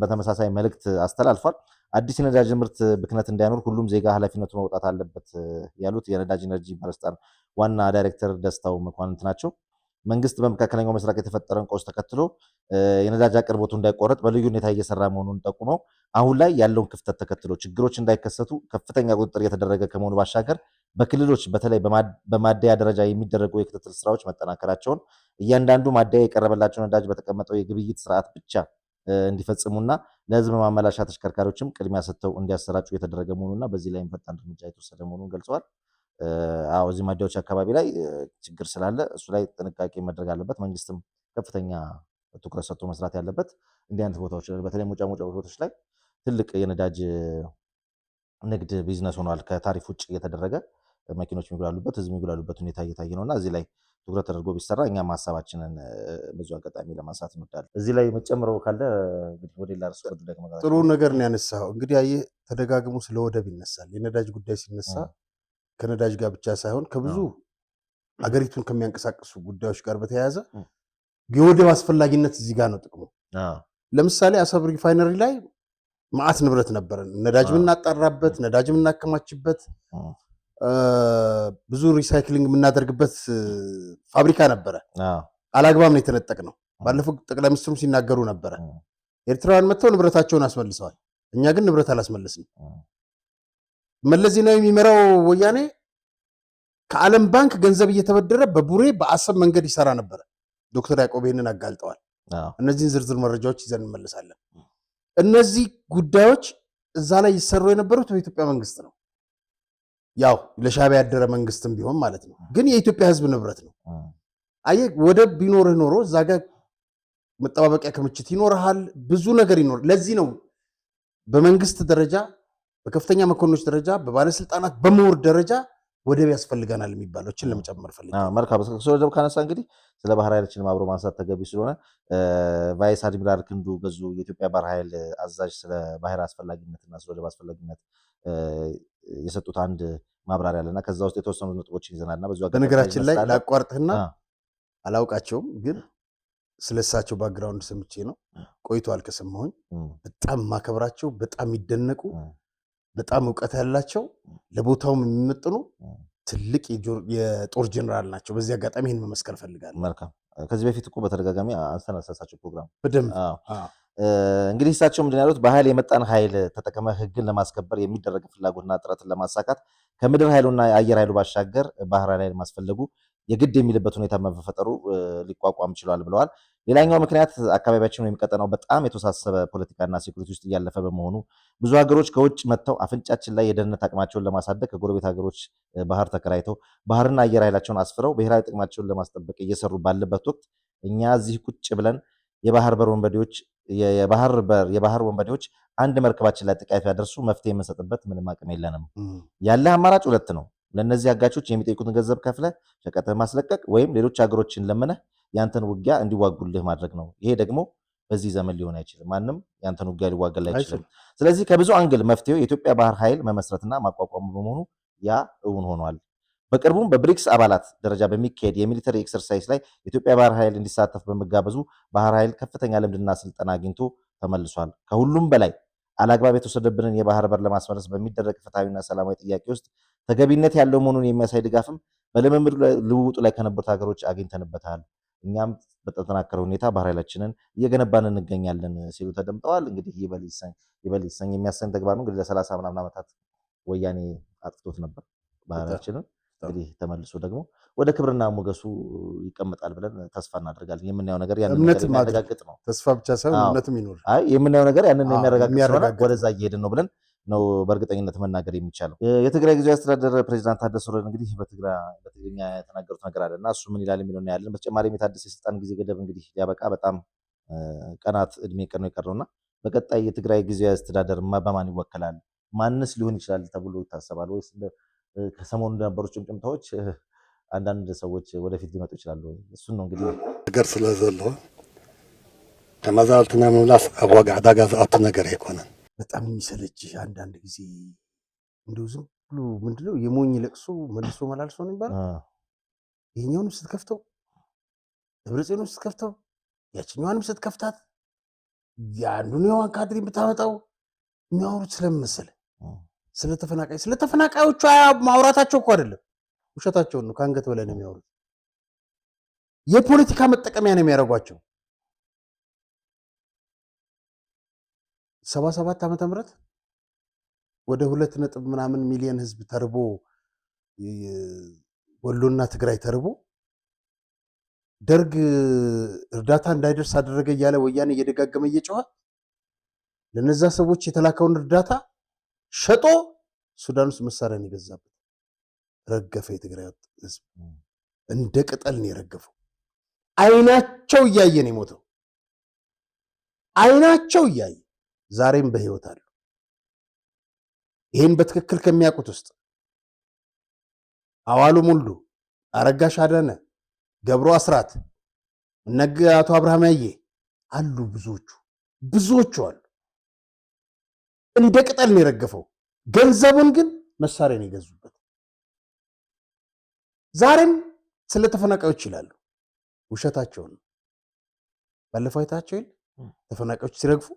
በተመሳሳይ መልእክት አስተላልፏል። አዲስ የነዳጅ ምርት ብክነት እንዳይኖር ሁሉም ዜጋ ኃላፊነቱን መውጣት አለበት ያሉት የነዳጅ ኢነርጂ ባለስልጣን ዋና ዳይሬክተር ደስታው መኳንንት ናቸው። መንግስት በመካከለኛው ምስራቅ የተፈጠረውን ቀውስ ተከትሎ የነዳጅ አቅርቦቱ እንዳይቋረጥ በልዩ ሁኔታ እየሰራ መሆኑን ጠቁመው አሁን ላይ ያለውን ክፍተት ተከትሎ ችግሮች እንዳይከሰቱ ከፍተኛ ቁጥጥር እየተደረገ ከመሆኑ ባሻገር በክልሎች በተለይ በማደያ ደረጃ የሚደረጉ የክትትል ስራዎች መጠናከራቸውን እያንዳንዱ ማደያ የቀረበላቸው ነዳጅ በተቀመጠው የግብይት ስርዓት ብቻ እንዲፈጽሙና ለህዝብ ማመላለሻ ተሽከርካሪዎችም ቅድሚያ ሰጥተው እንዲያሰራጩ የተደረገ መሆኑና በዚህ ላይ ፈጣን እርምጃ የተወሰደ መሆኑን ገልጸዋል። እዚህ ማደያዎች አካባቢ ላይ ችግር ስላለ እሱ ላይ ጥንቃቄ መድረግ አለበት። መንግስትም ከፍተኛ ትኩረት ሰጥቶ መስራት ያለበት እንዲህ አይነት ቦታዎች በተለይ ሙጫ ቦታዎች ላይ ትልቅ የነዳጅ ንግድ ቢዝነስ ሆኗል። ከታሪፍ ውጭ እየተደረገ መኪኖች የሚጉላሉበት ህዝብ የሚጉላሉበት ሁኔታ እየታየ ነውና እዚህ ላይ ትኩረት ተደርጎ ቢሰራ እኛም ሀሳባችንን በዚሁ አጋጣሚ ለማንሳት እንወዳለን። እዚህ ላይ መጨምረው ካለ ወደ ሌላ ርዕሰ ጉዳይ ከመግባታችን ጥሩ ነገር ነው ያነሳኸው። እንግዲህ አየህ ተደጋግሞ ስለ ወደብ ይነሳል። የነዳጅ ጉዳይ ሲነሳ ከነዳጅ ጋር ብቻ ሳይሆን ከብዙ አገሪቱን ከሚያንቀሳቅሱ ጉዳዮች ጋር በተያያዘ የወደብ አስፈላጊነት እዚህ ጋር ነው ጥቅሙ። ለምሳሌ አሰብ ሪፋይነሪ ላይ ማዕት ንብረት ነበረን። ነዳጅ የምናጣራበት፣ ነዳጅ የምናከማችበት፣ ብዙ ሪሳይክሊንግ የምናደርግበት ፋብሪካ ነበረ። አላግባብ ነው የተነጠቅነው። ባለፈው ጠቅላይ ሚኒስትሩ ሲናገሩ ነበረ። ኤርትራውያን መጥተው ንብረታቸውን አስመልሰዋል። እኛ ግን ንብረት አላስመለስንም። መለስ ዜናዊ የሚመራው ወያኔ ከዓለም ባንክ ገንዘብ እየተበደረ በቡሬ በአሰብ መንገድ ይሰራ ነበረ። ዶክተር ያዕቆብ ይህንን አጋልጠዋል። እነዚህን ዝርዝር መረጃዎች ይዘን እንመለሳለን። እነዚህ ጉዳዮች እዛ ላይ ይሰሩ የነበሩት በኢትዮጵያ መንግስት ነው። ያው ለሻዕቢያ ያደረ መንግስትም ቢሆን ማለት ነው። ግን የኢትዮጵያ ሕዝብ ንብረት ነው። አየህ ወደብ ቢኖርህ ኖሮ እዛ ጋር መጠባበቂያ ክምችት ይኖርሃል፣ ብዙ ነገር ይኖር። ለዚህ ነው በመንግስት ደረጃ በከፍተኛ መኮንኖች ደረጃ በባለስልጣናት በምሁር ደረጃ ወደብ ያስፈልገናል የሚባሎችን ለመጨመር ፈልጋለሁ። መልካም። ስለ ወደብ ካነሳ እንግዲህ ስለ ባህር ኃይላችን አብሮ ማንሳት ተገቢ ስለሆነ ቫይስ አድሚራል ክንዱ ገዙ የኢትዮጵያ ባህር ኃይል አዛዥ ስለ ባህር አስፈላጊነትና ስለ ወደብ አስፈላጊነት የሰጡት አንድ ማብራሪያ አለና ከዛ ውስጥ የተወሰኑ ነጥቦችን ይዘናልና በነገራችን ላይ ላቋርጥህና አላውቃቸውም ግን ስለሳቸው ባክግራውንድ ሰምቼ ነው ቆይቷል ከሰማሁኝ። በጣም ማከብራቸው፣ በጣም ይደነቁ፣ በጣም እውቀት ያላቸው ለቦታውም የሚመጥኑ ትልቅ የጦር ጀነራል ናቸው። በዚህ አጋጣሚ ይህን መመስከር ፈልጋለሁ። መልካም። ከዚህ በፊት እኮ በተደጋጋሚ አንስተናሳቸው ፕሮግራም በደንብ እንግዲህ እሳቸው ምንድን ያሉት በኃይል የመጣን ኃይል ተጠቅመ ህግን ለማስከበር የሚደረግ ፍላጎትና ጥረትን ለማሳካት ከምድር ኃይሉና የአየር ኃይሉ ባሻገር ባህር ኃይል ማስፈለጉ የግድ የሚልበት ሁኔታ መፈጠሩ ሊቋቋም ችሏል ብለዋል። ሌላኛው ምክንያት አካባቢያችን የሚቀጠናው በጣም የተወሳሰበ ፖለቲካና ሴኩሪቲ ውስጥ እያለፈ በመሆኑ ብዙ ሀገሮች ከውጭ መጥተው አፍንጫችን ላይ የደህንነት አቅማቸውን ለማሳደግ ከጎረቤት ሀገሮች ባህር ተከራይተው ባህርና አየር ኃይላቸውን አስፍረው ብሔራዊ ጥቅማቸውን ለማስጠበቅ እየሰሩ ባለበት ወቅት እኛ እዚህ ቁጭ ብለን የባህር ወንበዴዎች አንድ መርከባችን ላይ ጥቃት ያደርሱ መፍትሄ የምንሰጥበት ምንም አቅም የለንም። ያለ አማራጭ ሁለት ነው። ለእነዚህ አጋቾች የሚጠይቁትን ገንዘብ ከፍለ ሸቀጥ ማስለቀቅ ወይም ሌሎች ሀገሮችን ለምነህ ያንተን ውጊያ እንዲዋጉልህ ማድረግ ነው። ይሄ ደግሞ በዚህ ዘመን ሊሆን አይችልም። ማንም ያንተን ውጊያ ሊዋጋልህ አይችልም። ስለዚህ ከብዙ አንግል መፍትሄው የኢትዮጵያ ባህር ኃይል መመስረትና ማቋቋሙ በመሆኑ ያ እውን ሆኗል። በቅርቡም በብሪክስ አባላት ደረጃ በሚካሄድ የሚሊተሪ ኤክሰርሳይዝ ላይ የኢትዮጵያ ባህር ኃይል እንዲሳተፍ በመጋበዙ ባህር ኃይል ከፍተኛ ልምድና ስልጠና አግኝቶ ተመልሷል። ከሁሉም በላይ አላግባብ የተወሰደብንን የባህር በር ለማስመለስ በሚደረግ ፍትሐዊና ሰላማዊ ጥያቄ ውስጥ ተገቢነት ያለው መሆኑን የሚያሳይ ድጋፍም በልምምድ ልውውጡ ላይ ከነበሩት ሀገሮች አግኝተንበታል። እኛም በተጠናከረ ሁኔታ ባህር ኃይላችንን እየገነባን እንገኛለን ሲሉ ተደምጠዋል። እንግዲህ ይበል ይሰኝ የሚያሰኝ ተግባር ነው። እንግዲህ ለ30 ምናምን ዓመታት ወያኔ አጥፍቶት ነበር ባህር ኃይላችንን። እንግዲህ ተመልሶ ደግሞ ወደ ክብርና ሞገሱ ይቀመጣል ብለን ተስፋ እናደርጋለን። የምናየው ነገር ያንን የሚያረጋግጥ ነው። ተስፋ ብቻ ሳይሆን እምነትም ይኖር። የምናየው ነገር ያንን የሚያረጋግጥ ስለሆነ ወደዛ እየሄድን ነው ብለን ነው በእርግጠኝነት መናገር የሚቻለው። የትግራይ ጊዜያዊ አስተዳደር ፕሬዚዳንት ታደሰ ወረደ እንግዲህ በትግርኛ የተናገሩት ነገር አለ እና እሱ ምን ይላል የሚለው እናያለን። በተጨማሪም የታደሰ የስልጣን ጊዜ ገደብ እንግዲህ ሊያበቃ በጣም ቀናት እድሜ ቀን ነው የቀረውና በቀጣይ የትግራይ ጊዜያዊ አስተዳደር በማን ይወከላል? ማንስ ሊሆን ይችላል ተብሎ ይታሰባል? ወይስ ከሰሞኑ እንደነበሩ ጭምጭምታዎች አንዳንድ ሰዎች ወደፊት ሊመጡ ይችላሉ? እሱን ነው እንግዲህ ነገር ስለዘሎ ተመዛልትና መምላስ ኣብ ወጋዕ ዳጋ ዝኣቱ ነገር አይኮነን። በጣም የሚሰለች አንዳንድ ጊዜ እንደው ዝም ብሎ ምንድነው የሞኝ ለቅሶ መልሶ መላልሶ ነው የሚባለው። ይሄኛውንም ስትከፍተው ደብረጽዮንም ስትከፍተው ያችኛዋንም ስትከፍታት ያንዱን የዋን ካድሪ ብታመጣው የሚያወሩት ስለመሰለ ስለተፈናቃዮቹ ማውራታቸው እኮ አይደለም፣ ውሸታቸውን ነው። ከአንገት በላይ ነው የሚያወሩት። የፖለቲካ መጠቀሚያ ነው የሚያደርጓቸው። 77 ዓመተ ምህረት ወደ 2 ምናምን ሚሊዮን ህዝብ ተርቦ ወሎና ትግራይ ተርቦ ደርግ እርዳታ እንዳይደርስ አደረገ እያለ ወያኔ እየደጋገመ እየጮኸ ለነዛ ሰዎች የተላከውን እርዳታ ሸጦ ሱዳን ውስጥ መሳሪያን የገዛበት ረገፈ። የትግራይ ህዝብ እንደ ቅጠል ነው የረገፈው። አይናቸው እያየ ነው የሞተው። አይናቸው እያየ ዛሬም በህይወት አሉ። ይህን በትክክል ከሚያውቁት ውስጥ አዋሉ ሙሉ፣ አረጋሽ አዳነ፣ ገብሩ አስራት፣ እነገ አቶ አብርሃም ያየ አሉ። ብዙዎቹ አሉ። እንደ ቅጠል ነው የረገፈው። ገንዘቡን ግን መሳሪያ ነው የገዙበት። ዛሬም ስለ ተፈናቃዮች ይላሉ። ውሸታቸውን ነው። ባለፈው አይታቸው ተፈናቃዮች ሲረግፉ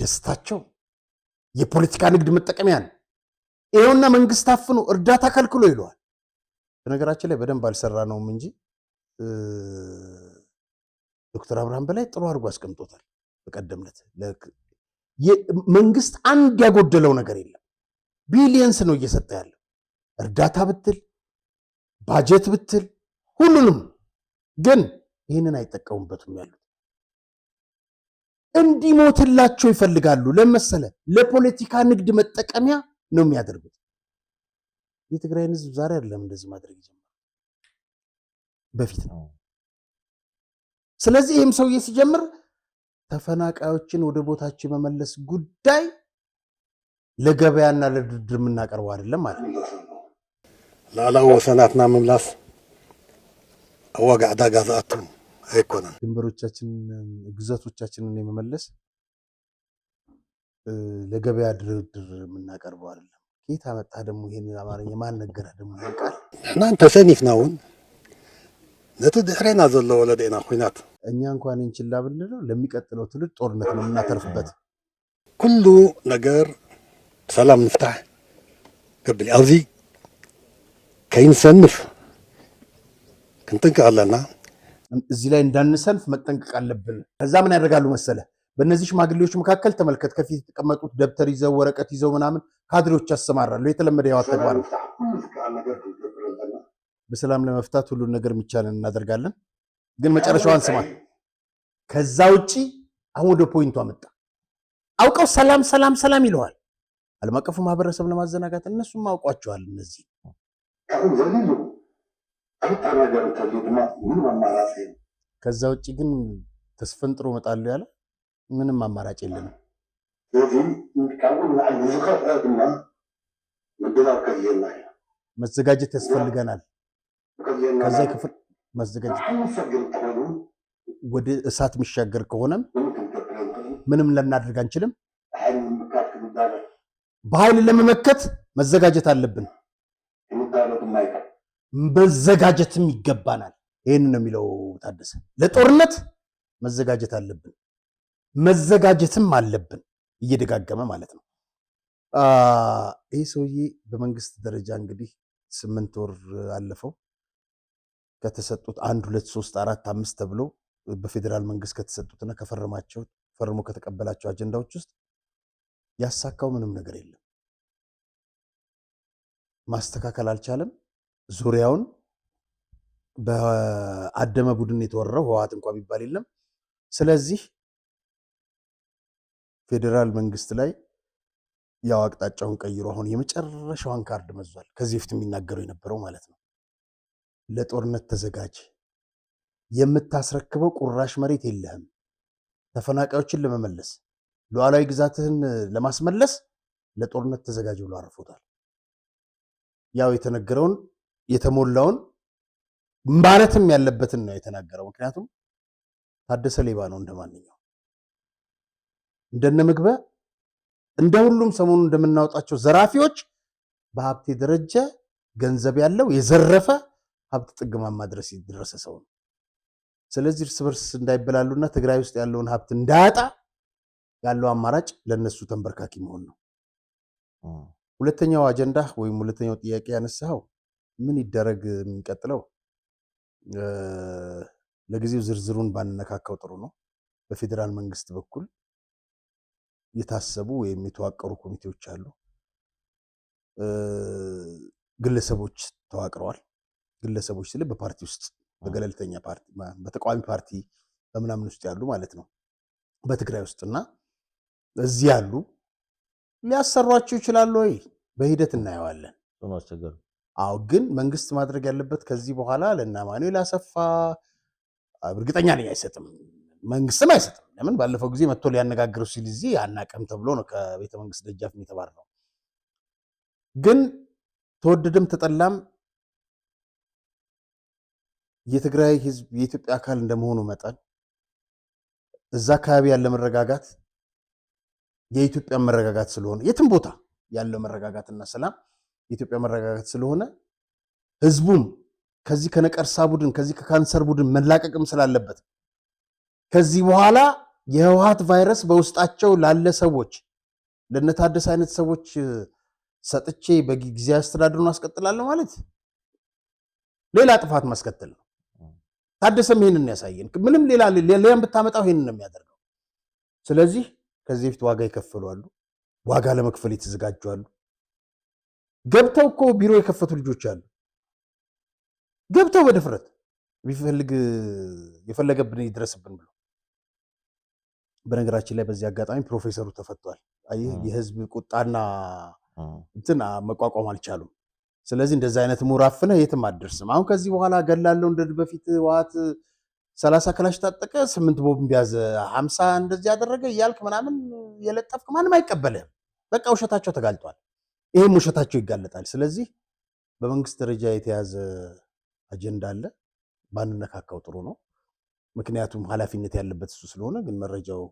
ደስታቸው የፖለቲካ ንግድ መጠቀሚያ ነው። ይሄውና መንግስት አፍኖ እርዳታ ከልክሎ ይለዋል። በነገራችን ላይ በደንብ አልሰራ ነውም እንጂ ዶክተር አብርሃም በላይ ጥሩ አድርጎ አስቀምጦታል። በቀደምለት መንግስት አንድ ያጎደለው ነገር የለም። ቢሊየንስ ነው እየሰጠ ያለው እርዳታ ብትል ባጀት ብትል ሁሉንም። ግን ይህንን አይጠቀሙበትም ያሉት እንዲሞትላቸው ይፈልጋሉ። ለመሰለ ለፖለቲካ ንግድ መጠቀሚያ ነው የሚያደርጉት። የትግራይን ህዝብ ዛሬ አይደለም እንደዚህ ማድረግ ይጀምራል፣ በፊት ነው። ስለዚህ ይህም ሰውዬ ሲጀምር ተፈናቃዮችን ወደ ቦታቸው የመመለስ ጉዳይ ለገበያና ለድርድር የምናቀርበው አይደለም ማለት ነው። ላዕላዊ ወሰናትና መምላስ አዋጋዕ ዳጋ ዝኣቱ አይኮነን። ድንበሮቻችንን ግዛቶቻችንን የመመለስ ለገበያ ድርድር የምናቀርበው አይደለም። ጌታ መጣ ደግሞ ይሄን አማርኛ ማን ነገረ ደግሞ ይቃል ንሕና እንተሰኒፍና እውን ነቲ ድሕሬና ዘሎ ወለዴና ኩናት እኛ እንኳን እንችላ ብንለው ለሚቀጥለው ትውልድ ጦርነት ነው የምናተርፍበት። ኩሉ ነገር ሰላም ንፍታሕ ግብል ኣብዚ ከይንሰንፍ ክንጥንቀቅ ኣለና። እዚህ ላይ እንዳንሰንፍ መጠንቀቅ አለብን። ከዛ ምን ያደርጋሉ መሰለ፣ በእነዚህ ሽማግሌዎች መካከል ተመልከት፣ ከፊት የተቀመጡት ደብተር ይዘው ወረቀት ይዘው ምናምን ካድሬዎች ያሰማራሉ። የተለመደ ያው ተግባር ነው። በሰላም ለመፍታት ሁሉን ነገር የሚቻለን እናደርጋለን። ግን መጨረሻዋን ስማ። ከዛ ውጪ አሁን ወደ ፖይንቱ አመጣ። አውቀው ሰላም ሰላም ሰላም ይለዋል። ዓለም አቀፉ ማህበረሰብ ለማዘናጋት እነሱም አውቋቸዋል። እነዚህ ከዛ ውጪ ግን ተስፈንጥሮ እመጣለሁ ያለ ምንም አማራጭ የለንም። መዘጋጀት ያስፈልገናል። ከዛ ክፍል መዘጋጀት ወደ እሳት የሚሻገር ከሆነም ምንም ልናደርግ አንችልም። በኃይል ለመመከት መዘጋጀት አለብን። መዘጋጀትም ይገባናል። ይሄን ነው የሚለው ታደሰ። ለጦርነት መዘጋጀት አለብን፣ መዘጋጀትም አለብን እየደጋገመ ማለት ነው። ይሄ ሰውዬ በመንግስት ደረጃ እንግዲህ 8 ወር አለፈው ከተሰጡት 1 2 3 4 5 ተብሎ በፌዴራል መንግስት ከተሰጡትና ፈርሞ ከተቀበላቸው አጀንዳዎች ውስጥ ያሳካው ምንም ነገር የለም። ማስተካከል አልቻለም። ዙሪያውን በአደመ ቡድን የተወረረው ህወሓት እንኳን ቢባል የለም። ስለዚህ ፌዴራል መንግስት ላይ ያው አቅጣጫውን ቀይሮ አሁን የመጨረሻዋን ካርድ መዟል። ከዚህ በፊት የሚናገረው የነበረው ማለት ነው። ለጦርነት ተዘጋጅ፣ የምታስረክበው ቁራሽ መሬት የለህም፣ ተፈናቃዮችን ለመመለስ ሉዓላዊ ግዛትህን ለማስመለስ ለጦርነት ተዘጋጅ ብሎ አርፎታል። ያው የተነገረውን የተሞላውን ማለትም ያለበትን ነው የተናገረው። ምክንያቱም ታደሰ ሌባ ነው እንደማንኛው እንደነ ምግበ እንደ ሁሉም ሰሞኑ እንደምናወጣቸው ዘራፊዎች በሀብት ደረጃ ገንዘብ ያለው የዘረፈ ሀብት ጥግማማ ድረስ የደረሰ ሰው ነው። ስለዚህ እርስ በርስ እንዳይበላሉና ትግራይ ውስጥ ያለውን ሀብት እንዳያጣ ያለው አማራጭ ለነሱ ተንበርካኪ መሆን ነው። ሁለተኛው አጀንዳ ወይም ሁለተኛው ጥያቄ ያነሳው ምን ይደረግ የሚቀጥለው ለጊዜው ዝርዝሩን ባንነካካው ጥሩ ነው። በፌዴራል መንግስት በኩል የታሰቡ ወይም የተዋቀሩ ኮሚቴዎች አሉ። ግለሰቦች ተዋቅረዋል። ግለሰቦች ስለ በፓርቲ ውስጥ በገለልተኛ ፓርቲ በተቃዋሚ ፓርቲ በምናምን ውስጥ ያሉ ማለት ነው በትግራይ ውስጥና እዚህ ያሉ ሊያሰሯቸው ይችላሉ ወይ በሂደት እናየዋለን። አዎ ግን መንግስት ማድረግ ያለበት ከዚህ በኋላ ለእነ አማኑኤል አሰፋ እርግጠኛ ነኝ አይሰጥም፣ መንግስትም አይሰጥም። ለምን ባለፈው ጊዜ መጥቶ ሊያነጋግረው ሲል እዚህ አናቀም ተብሎ ነው ከቤተ መንግስት ደጃፍ የተባረረው። ግን ተወደደም ተጠላም የትግራይ ህዝብ የኢትዮጵያ አካል እንደመሆኑ መጠን እዛ አካባቢ ያለ መረጋጋት የኢትዮጵያ መረጋጋት ስለሆነ የትም ቦታ ያለው መረጋጋትና ሰላም የኢትዮጵያ መረጋጋት ስለሆነ ህዝቡም ከዚህ ከነቀርሳ ቡድን ከዚህ ከካንሰር ቡድን መላቀቅም ስላለበት ከዚህ በኋላ የህወሓት ቫይረስ በውስጣቸው ላለ ሰዎች ለነታደሰ አይነት ሰዎች ሰጥቼ በጊዜያዊ አስተዳደሩን አስቀጥላለሁ ማለት ሌላ ጥፋት ማስከተል ነው። ታደሰም ይሄንን ያሳየን። ምንም ሌላም ብታመጣው ይሄንን ነው የሚያደርገው። ስለዚህ ከዚህ በፊት ዋጋ ይከፈሉ አሉ፣ ዋጋ ለመክፈል የተዘጋጁ አሉ። ገብተው እኮ ቢሮ የከፈቱ ልጆች አሉ። ገብተው በድፍረት ቢፈልግ የፈለገብን ይድረስብን ብሎ። በነገራችን ላይ በዚህ አጋጣሚ ፕሮፌሰሩ ተፈቷል። አየህ የህዝብ ቁጣና እንትን መቋቋም አልቻሉም። ስለዚህ እንደዚህ አይነት ሙራፍነ የትም አትደርስም። አሁን ከዚህ በኋላ ገላለሁ እንደ በፊት ህወሓት 30 ክላሽ ታጠቀ 8 ቦምብ ያዘ 50 እንደዚህ ያደረገ እያልክ ምናምን የለጠፍክ ማንም አይቀበልህም። በቃ ውሸታቸው ተጋልጧል። ይሄም ውሸታቸው ይጋለጣል። ስለዚህ በመንግስት ደረጃ የተያዘ አጀንዳ አለ። ባንነካካው ጥሩ ነው። ምክንያቱም ኃላፊነት ያለበት እሱ ስለሆነ። ግን መረጃው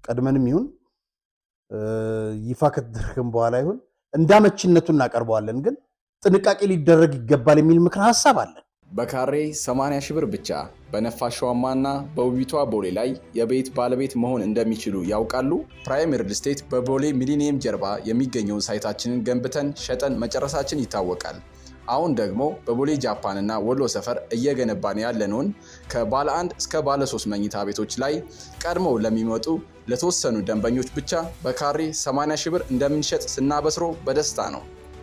ቀድመንም ይሁን ይፋ ከተደረገም በኋላ ይሁን እንዳመችነቱ እናቀርበዋለን። ግን ጥንቃቄ ሊደረግ ይገባል የሚል ምክር ሐሳብ አለ። በካሬ 80 ሺህ ብር ብቻ በነፋሻማና በውቢቷ ቦሌ ላይ የቤት ባለቤት መሆን እንደሚችሉ ያውቃሉ? ፕራይም ሪል ስቴት በቦሌ ሚሊኒየም ጀርባ የሚገኘውን ሳይታችንን ገንብተን ሸጠን መጨረሳችን ይታወቃል። አሁን ደግሞ በቦሌ ጃፓን እና ወሎ ሰፈር እየገነባን ያለነውን ከባለ 1 እስከ ባለ 3 መኝታ ቤቶች ላይ ቀድመው ለሚመጡ ለተወሰኑ ደንበኞች ብቻ በካሬ 80 ሺህ ብር እንደምንሸጥ ስናበስሮ በደስታ ነው።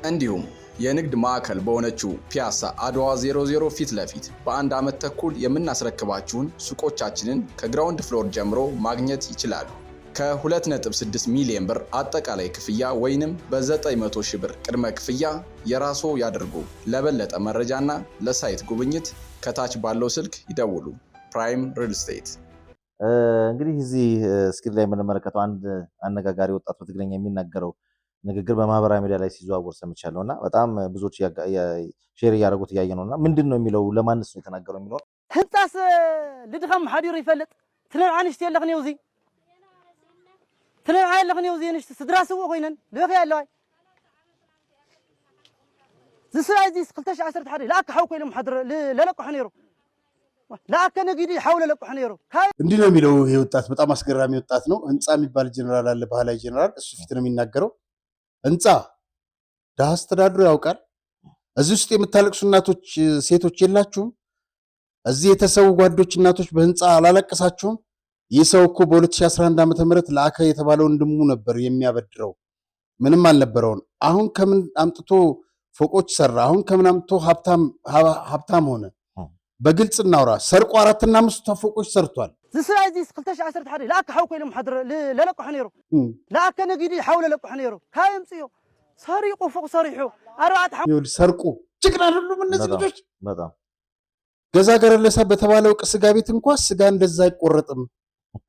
እንዲሁም የንግድ ማዕከል በሆነችው ፒያሳ አድዋ 00 ፊት ለፊት በ1 ዓመት ተኩል የምናስረክባችሁን ሱቆቻችንን ከግራውንድ ፍሎር ጀምሮ ማግኘት ይችላሉ። ከ2.6 ሚሊዮን ብር አጠቃላይ ክፍያ ወይንም በ900 ሺህ ብር ቅድመ ክፍያ የራስዎ ያድርጉ። ለበለጠ መረጃና ለሳይት ጉብኝት ከታች ባለው ስልክ ይደውሉ። ፕራይም ሪል ስቴት። እንግዲህ እዚህ ስክሪን ላይ የምንመለከተው አንድ አነጋጋሪ ወጣት በትግርኛ የሚናገረው ንግግር በማህበራዊ ሚዲያ ላይ ሲዘዋወር ሰምቻለሁ እና በጣም ብዙዎች ሼር እያደረጉት እያየ ነው እና ምንድን ነው የሚለው ለማንስ ነው የተናገረው የሚለው ህንፃስ ልድኸም ሓዲሩ ይፈልጥ ትነን አንስት የለኽን ይውዚ ትነን አይለኽን ይውዚ ንሽት ስድራ ስዎ ኮይነን ልበኸ ያለዋይ زسرايزي 2010 حد لا كحوكو لهم حضر لا لقوا حنيرو لا كان جدي حاول لقوا حنيرو እንዲህ ነው የሚለው ይሄ ወጣት በጣም አስገራሚ ወጣት ነው ህንጻ የሚባል ጀነራል አለ ባህላዊ ጀነራል እሱ ፊት ነው የሚናገረው ህንጻ ደሃ አስተዳድሮ ያውቃል እዚህ ውስጥ የምታለቅሱ እናቶች ሴቶች የላችሁም እዚህ የተሰው ጓዶች እናቶች በህንጻ አላለቀሳችሁም ይህ ሰው እኮ በ2011 ዓመተ ምህረት ለአከ የተባለው ወንድሙ ነበር የሚያበድረው ምንም አልነበረው አሁን ከምን አምጥቶ ፎቆች ሰራ አሁን ከምን አምጥቶ ሀብታም ሆነ በግልጽ እናውራ ሰርቆ 4 እና 5 ፎቆች ሰርቷል زسرايزي 2010 حد لا كحوكو لهم حضر لا لقوا حنيرو لا كان جدي حاول لقوا حنيرو كايمصيو سريقو فوق سريحو አራት ይሁን ሰርቁ ጭቅና አይደሉም እነዚህ ልጆች በጣም ገዛ ገረለሳ በተባለው ስጋ ቤት እንኳን ስጋ እንደዛ አይቆረጥም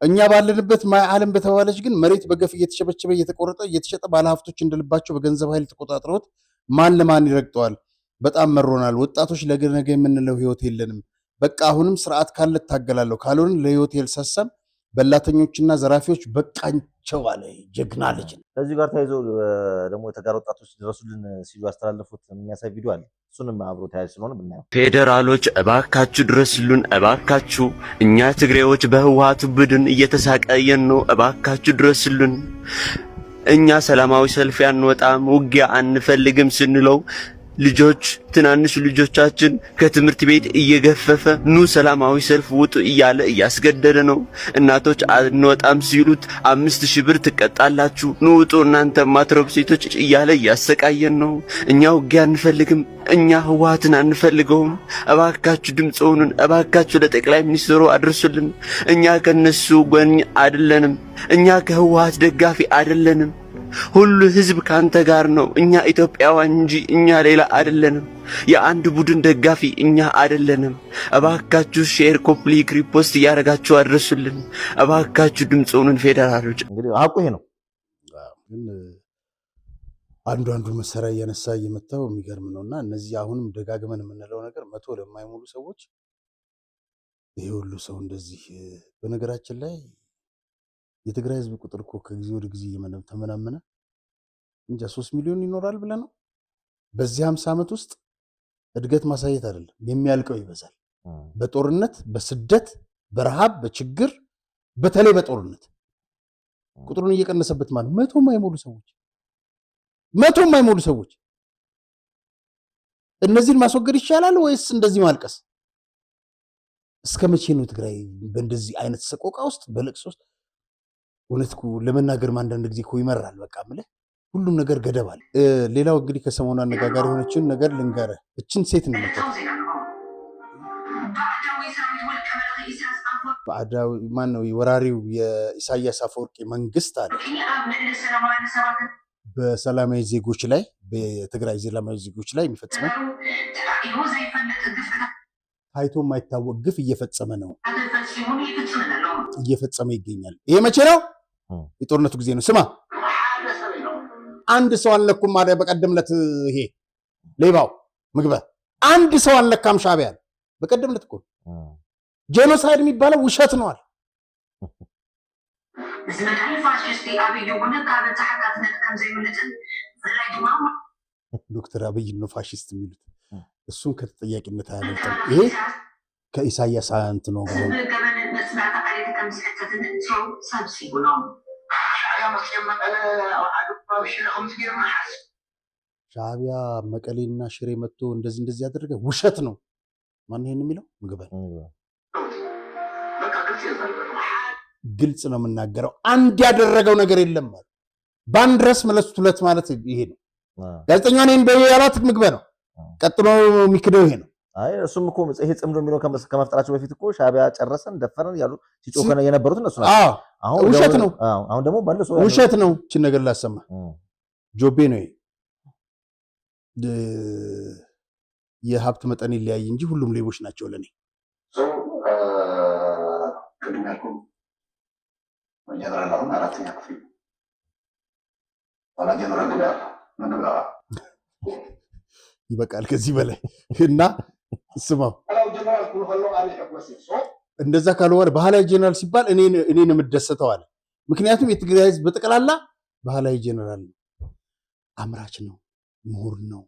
እኛ ባለንበት ማይ ዓለም በተባለች ግን መሬት በገፍ እየተሸበቸበ እየተቆረጠ እየተሸጠ ባለሀብቶች እንደልባቸው በገንዘብ ኃይል ተቆጣጥረውት ማን ለማን ይረግጠዋል በጣም መሮናል ወጣቶች ለገነገ የምንለው ህይወት የለንም በቃ አሁንም ስርዓት ካለ ታገላለሁ ካልሆነ ለህይወት የልሰሰም በላተኞችና ዘራፊዎች በቃንቸው አለ ጀግና ልጅ ከዚህ ጋር ታይዞ ደግሞ የተጋር ወጣቶች ድረሱልን ሲሉ ያስተላልፉት የሚያሳይ ቪዲዮ አለ እሱንም አብሮ ታያይ ስለሆነ ብናየው ፌደራሎች እባካችሁ ድረሱልን እባካችሁ እኛ ትግሬዎች በህወሓቱ ቡድን እየተሳቀየን ነው እባካችሁ ድረሱልን እኛ ሰላማዊ ሰልፍ አንወጣም ውጊያ አንፈልግም ስንለው ልጆች ትናንሽ ልጆቻችን ከትምህርት ቤት እየገፈፈ ኑ ሰላማዊ ሰልፍ ውጡ እያለ እያስገደደ ነው እናቶች አንወጣም ሲሉት 5000 ብር ትቀጣላችሁ ኑ ውጡ እናንተ ማትረብ ሴቶች እያለ እያሰቃየን ነው እኛ ውጊያ አንፈልግም እኛ ህወሓትን አንፈልገውም እባካችሁ ድምጽ ሆኑን እባካችሁ ለጠቅላይ ሚኒስትሩ አድርሱልን እኛ ከነሱ ጎን አይደለንም እኛ ከህወሓት ደጋፊ አይደለንም ሁሉ ህዝብ ካንተ ጋር ነው እኛ ኢትዮጵያውያን እንጂ እኛ ሌላ አይደለንም የአንድ ቡድን ደጋፊ እኛ አይደለንም እባካችሁ ሼር ኮፕሊክ ሪፖስት ያረጋችሁ አድርሱልን እባካችሁ ድምጽውን ፌደራሎች እንግዲህ አቁ ይሄ ነው ግን አንዱ መሰሪያ እያነሳ እየመጣው የሚገርም ነውና እነዚህ አሁንም ደጋግመን የምንለው ነገር 100 ለማይሞሉ ሰዎች ይሄ ሁሉ ሰው እንደዚህ በነገራችን ላይ የትግራይ ህዝብ ቁጥር እኮ ከጊዜ ወደ ጊዜ ተመናመነ እንጃ 3 ሚሊዮን ይኖራል ብለ ነው በዚህ 50 ዓመት ውስጥ እድገት ማሳየት አይደለም የሚያልቀው ይበዛል በጦርነት በስደት በረሃብ በችግር በተለይ በጦርነት ቁጥሩን እየቀነሰበት ማለት 100 የማይሞሉ ሰዎች እነዚህን ማስወገድ ይቻላል ወይስ እንደዚህ ማልቀስ እስከመቼ ነው ትግራይ በእንደዚህ አይነት ሰቆቃ ውስጥ በለቅሶ ውስጥ እውነትኩ ለመናገር አንዳንድ ጊዜ እኮ ይመራል በቃ ማለት ሁሉም ነገር ገደብ አለ ሌላው እንግዲህ ከሰሞኑ አነጋጋሪ ሆነችን ነገር ልንገረ እችን ሴት ነው ባዕዳዊ ማን ነው ወራሪው የኢሳያስ አፈወርቂ መንግስት አለ በሰላማዊ ዜጎች ላይ በትግራይ ሰላማዊ ዜጎች ላይ የሚፈጽመው ታይቶ የማይታወቅ ግፍ እየፈጸመ ይገኛል ይሄ መቼ ነው የጦርነቱ ጊዜ ነው ስማ አንድ ሰው አልነኩም ማለት በቀደምለት ይሄ ሌባው ምግበ አንድ ሰው አልነካም ሻዕቢያ በቀደምለት እኮ ጄኖሳይድ የሚባለው ውሸት ነው አለ ዶክተር አብይ ነው ፋሺስት የሚሉት እሱን ከተጠያቂነት አያመልጥም ይሄ ከኢሳያስ አንት ነው ሻዕቢያ መቀሌና ሽሬ መጥቶ እንደዚህ ያደረገ ውሸት ነው ማን ይሄን የሚለው ምግበል ግልጽ ነው የምናገረው አንድ ያደረገው ነገር የለም ማለት ባንድ ድረስ መለሱት ሁለት ማለት ይሄ ነው ጋዜጠኛ ነኝ በያላት ምግበ ነው ቀጥሎ የሚክደው ይሄ ነው አይ እሱም እኮ ይሄ ጽምዶ የሚለው ከመፍጠራቸው በፊት እኮ ሻዕቢያ ጨረሰን ደፈረን ያሉ ሲጮከነ የነበሩት እነሱ ናቸው አሁን ውሸት ነው አሁን ደግሞ ባለሶ ውሸት ነው እቺ ነገር ላሰማ ጆቤ ነው የሀብት መጠን ይለያይ እንጂ ሁሉም ሌቦች ናቸው ለኔ ይበቃል ከዚህ በላይ እና ስማው እንደዛ ካልሆነ ባህላዊ ጄኔራል ሲባል እኔን የምደሰተው አለ ምክንያቱም የትግራይ ህዝብ በጠቅላላ ባህላዊ ጄኔራል ነው አምራች ነው ምሁር ነው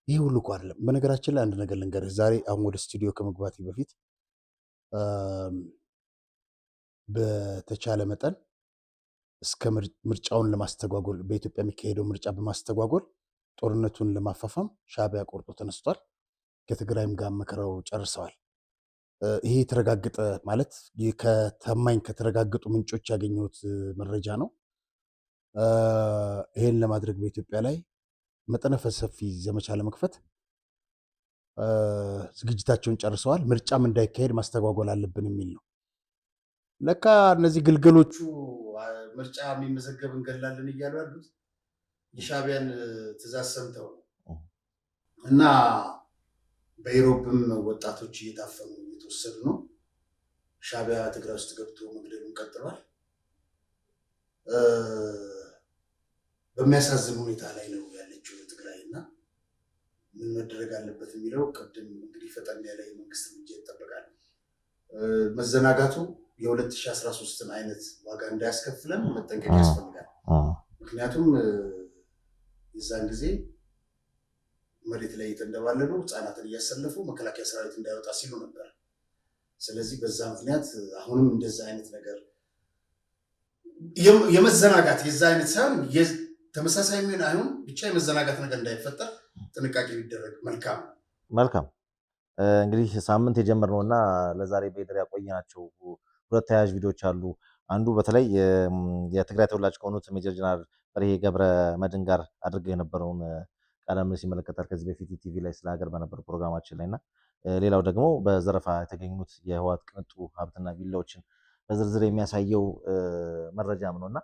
ይሄ ሁሉ እኮ አይደለም። በነገራችን ላይ አንድ ነገር ልንገርህ። ዛሬ አሁን ወደ ስቱዲዮ ከመግባቴ በፊት በተቻለ መጠን እስከ ምርጫውን ለማስተጓጎል በኢትዮጵያ የሚካሄደው ምርጫ በማስተጓጎል ጦርነቱን ለማፋፋም ሻዕቢያ ቆርጦ ተነስቷል። ከትግራይም ጋር መከራው ጨርሰዋል። ይሄ የተረጋገጠ ማለት ከታማኝ ከተረጋገጡ ምንጮች ያገኘሁት መረጃ ነው። ይሄን ለማድረግ በኢትዮጵያ ላይ መጠነ ሰፊ ዘመቻ ለመክፈት ዝግጅታቸውን ጨርሰዋል። ምርጫም እንዳይካሄድ ማስተጓጎል አለብን የሚል ነው። ለካ እነዚህ ግልገሎቹ ምርጫ የሚመዘገብ እንገላለን እያሉ ያሉት የሻዕቢያን ትእዛዝ ሰምተው ነው። እና በኢሮብም ወጣቶች እየታፈኑ እየተወሰዱ ነው። ሻዕቢያ ትግራይ ውስጥ ገብቶ መግደሉን ቀጥሏል። በሚያሳዝን ሁኔታ ላይ ነው ያለችው ትግራይ እና ምን መደረግ አለበት የሚለው ቅድም እንግዲህ ፈጠን ያለ የመንግስት እርምጃ ይጠበቃል። መዘናጋቱ የ2013ን አይነት ዋጋ እንዳያስከፍለን መጠንቀቅ ያስፈልጋል። ምክንያቱም የዛን ጊዜ መሬት ላይ የተንደባለሉ ህፃናትን እያሰለፉ መከላከያ ሰራዊት እንዳይወጣ ሲሉ ነበር። ስለዚህ በዛ ምክንያት አሁንም እንደዛ አይነት ነገር የመዘናጋት የዛ አይነት ሳይሆን ተመሳሳይ ምን አይሁን ብቻ የመዘናጋት ነገር እንዳይፈጠር ጥንቃቄ ቢደረግ መልካም መልካም። እንግዲህ ሳምንት የጀመርነውና ለዛሬ በኢደር ያቆየናቸው ሁለት ተያያዥ ቪዲዮዎች አሉ። አንዱ በተለይ የትግራይ ተወላጅ ከሆኑት ሜጀር ጀነራል በርሄ ገብረ መድህን ጋር አድርገው የነበረውን ቃለ ምልልስ ይመለከታል። ከዚህ በፊት ቲቪ ላይ ስለ ሀገር በነበረ ፕሮግራማችን ላይና ሌላው ደግሞ በዘረፋ የተገኙት የህወሓት ቅንጡ ሀብትና ቪላዎችን በዝርዝር የሚያሳየው መረጃም ነውና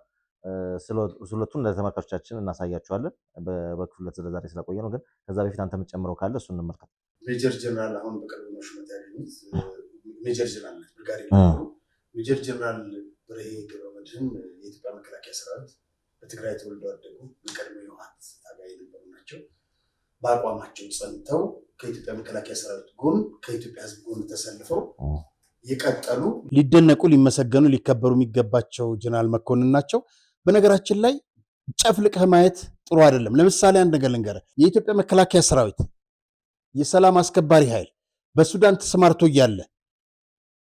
ሁለቱን ለተመልካቾቻችን እናሳያቸዋለን። በክፍል ሁለት ስለዛሬ ስለቆየ ነው። ግን ከዛ በፊት አንተ የምትጨምረው ካለ እሱን እንመልከት። ሜጀር ጀነራል አሁን በቅርብ ነው ሹመት ያገኙት ሜጀር ጀነራል ብርጋዴር ሜጀር ጀነራል በርሄ ገብረ መድህን የኢትዮጵያ መከላከያ ሰራዊት በትግራይ ተወልደው ያደጉ የቀድሞ የህወሓት ታጋይ የነበሩ ናቸው። በአቋማቸው ጸንተው ከኢትዮጵያ መከላከያ ሰራዊት ጎን ከኢትዮጵያ ህዝብ ጎን ተሰልፈው የቀጠሉ ሊደነቁ ሊመሰገኑ ሊከበሩ የሚገባቸው ጀነራል መኮንን ናቸው። በነገራችን ላይ ጨፍልቀህ ማየት ጥሩ አይደለም። ለምሳሌ አንድ ነገር ልንገርህ። የኢትዮጵያ መከላከያ ሰራዊት የሰላም አስከባሪ ኃይል በሱዳን ተሰማርቶ እያለ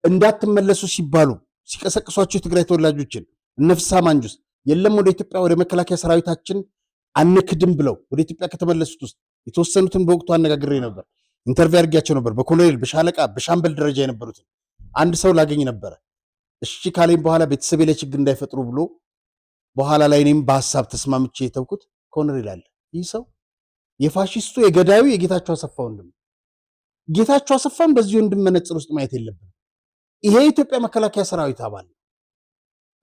እንዳትመለሱ ሲባሉ ሲቀሰቅሷቸው የትግራይ ተወላጆችን እነፍሳ ማንጁስ የለም ወደ ኢትዮጵያ ወደ መከላከያ ሰራዊታችን አንክድም ብለው ወደ ኢትዮጵያ ከተመለሱት ውስጥ የተወሰኑትን በወቅቱ አነጋግሬ ነበር። ኢንተርቪው አድርጌያቸው ነበር። በኮሎኔል በሻለቃ በሻምበል ደረጃ የነበሩትን አንድ ሰው ላገኝ ነበረ። እሺ ካለኝ በኋላ ቤተሰቤ ላይ ችግር እንዳይፈጥሩ ብሎ በኋላ ላይ እኔም በሀሳብ ተስማምቼ የተውኩት ኮሎኔል አለ። ይህ ሰው የፋሺስቱ የገዳዩ የጌታቸው አሰፋ ወንድም። ጌታቸው አሰፋን በዚህ ወንድም መነጽር ውስጥ ማየት የለብንም። ይሄ የኢትዮጵያ መከላከያ ሰራዊት አባል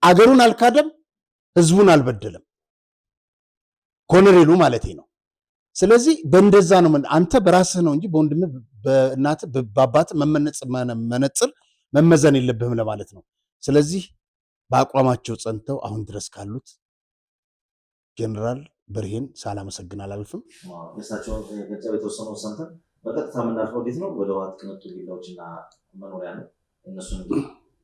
አገሩን አልካደም፣ ህዝቡን አልበደለም። ኮሎኔሉ ማለቴ ነው። ስለዚህ በእንደዛ ነው። አንተ በራስህ ነው እንጂ በወንድምህ በእናትህ በአባትህ መነጽር መመዘን የለብህም ለማለት ነው። ስለዚህ በአቋማቸው ጸንተው አሁን ድረስ ካሉት ጀነራል በርሄን ሳላመሰግን አላልፍም። የእሳቸውን ገንዘብ የተወሰኑ ሰምተን በቀጥታ የምናልፈው እንዴት ነው ወደ ህወሓት ቅንጡ ቪላዎችና መኖሪያ ነው። እነሱን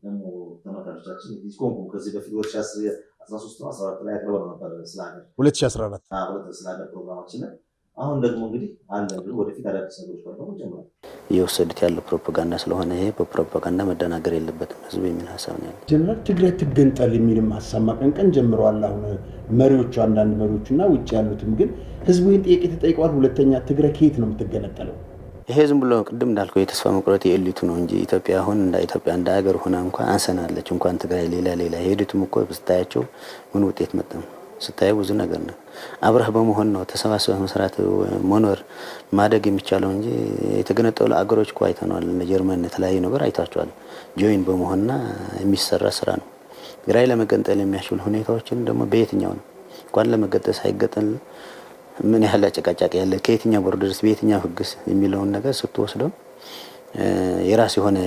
ደግሞ ተመልካቾቻችን ዲስኮንኩ ከዚህ በፊት 2013 ነው 14 ላይ አቅርበው ነበር ስለ ሀገር 2014 ስለ ሀገር ፕሮግራማችን ላይ። አሁን ደግሞ እንግዲህ አለ ወደፊት አዳዲስ ነገሮች ደግሞ ጀምሯል። እየወሰዱት ያለው ፕሮፓጋንዳ ስለሆነ ይሄ በፕሮፓጋንዳ መደናገር የለበትም ህዝብ የሚል ሀሳብ ነው ያለው። ጀነራል ትግራይ ትገንጠል የሚልም ሀሳብ ማቀንቀን ጀምረዋል። አሁን መሪዎቹ አንዳንድ መሪዎቹና ውጭ ያሉትም ግን ህዝቡ ይህን ጥያቄ ተጠይቀዋል። ሁለተኛ ትግራይ ከየት ነው የምትገነጠለው? ይሄ ዝም ብሎ ቅድም እንዳልከው የተስፋ መቁረጥ የኤሊቱ ነው እንጂ ኢትዮጵያ አሁን እንደ ኢትዮጵያ እንደ ሀገር ሆና እንኳን አንሰናለች። እንኳን ትግራይ ሌላ ሄዱትም እኮ ስታያቸው ምን ውጤት መጣም ስታየው ብዙ ነገር ነው። አብረህ በመሆን ነው ተሰባስበህ መስራት መኖር ማደግ የሚቻለው እንጂ የተገነጠሉ አገሮች እኮ አይተናል። እነ ጀርመን የተለያዩ ነገር አይታቸዋል። ጆይን በመሆንና የሚሰራ ስራ ነው። ትግራይ ለመገንጠል የሚያስችሉ ሁኔታዎችን ደግሞ በየትኛው ነው እንኳን ለመገንጠል ሳይገጠል ምን ያህል አጨቃጫቂ ያለ ከየትኛው ቦርደርስ በየትኛው ህግስ የሚለውን ነገር ስትወስደው የራስ የሆነ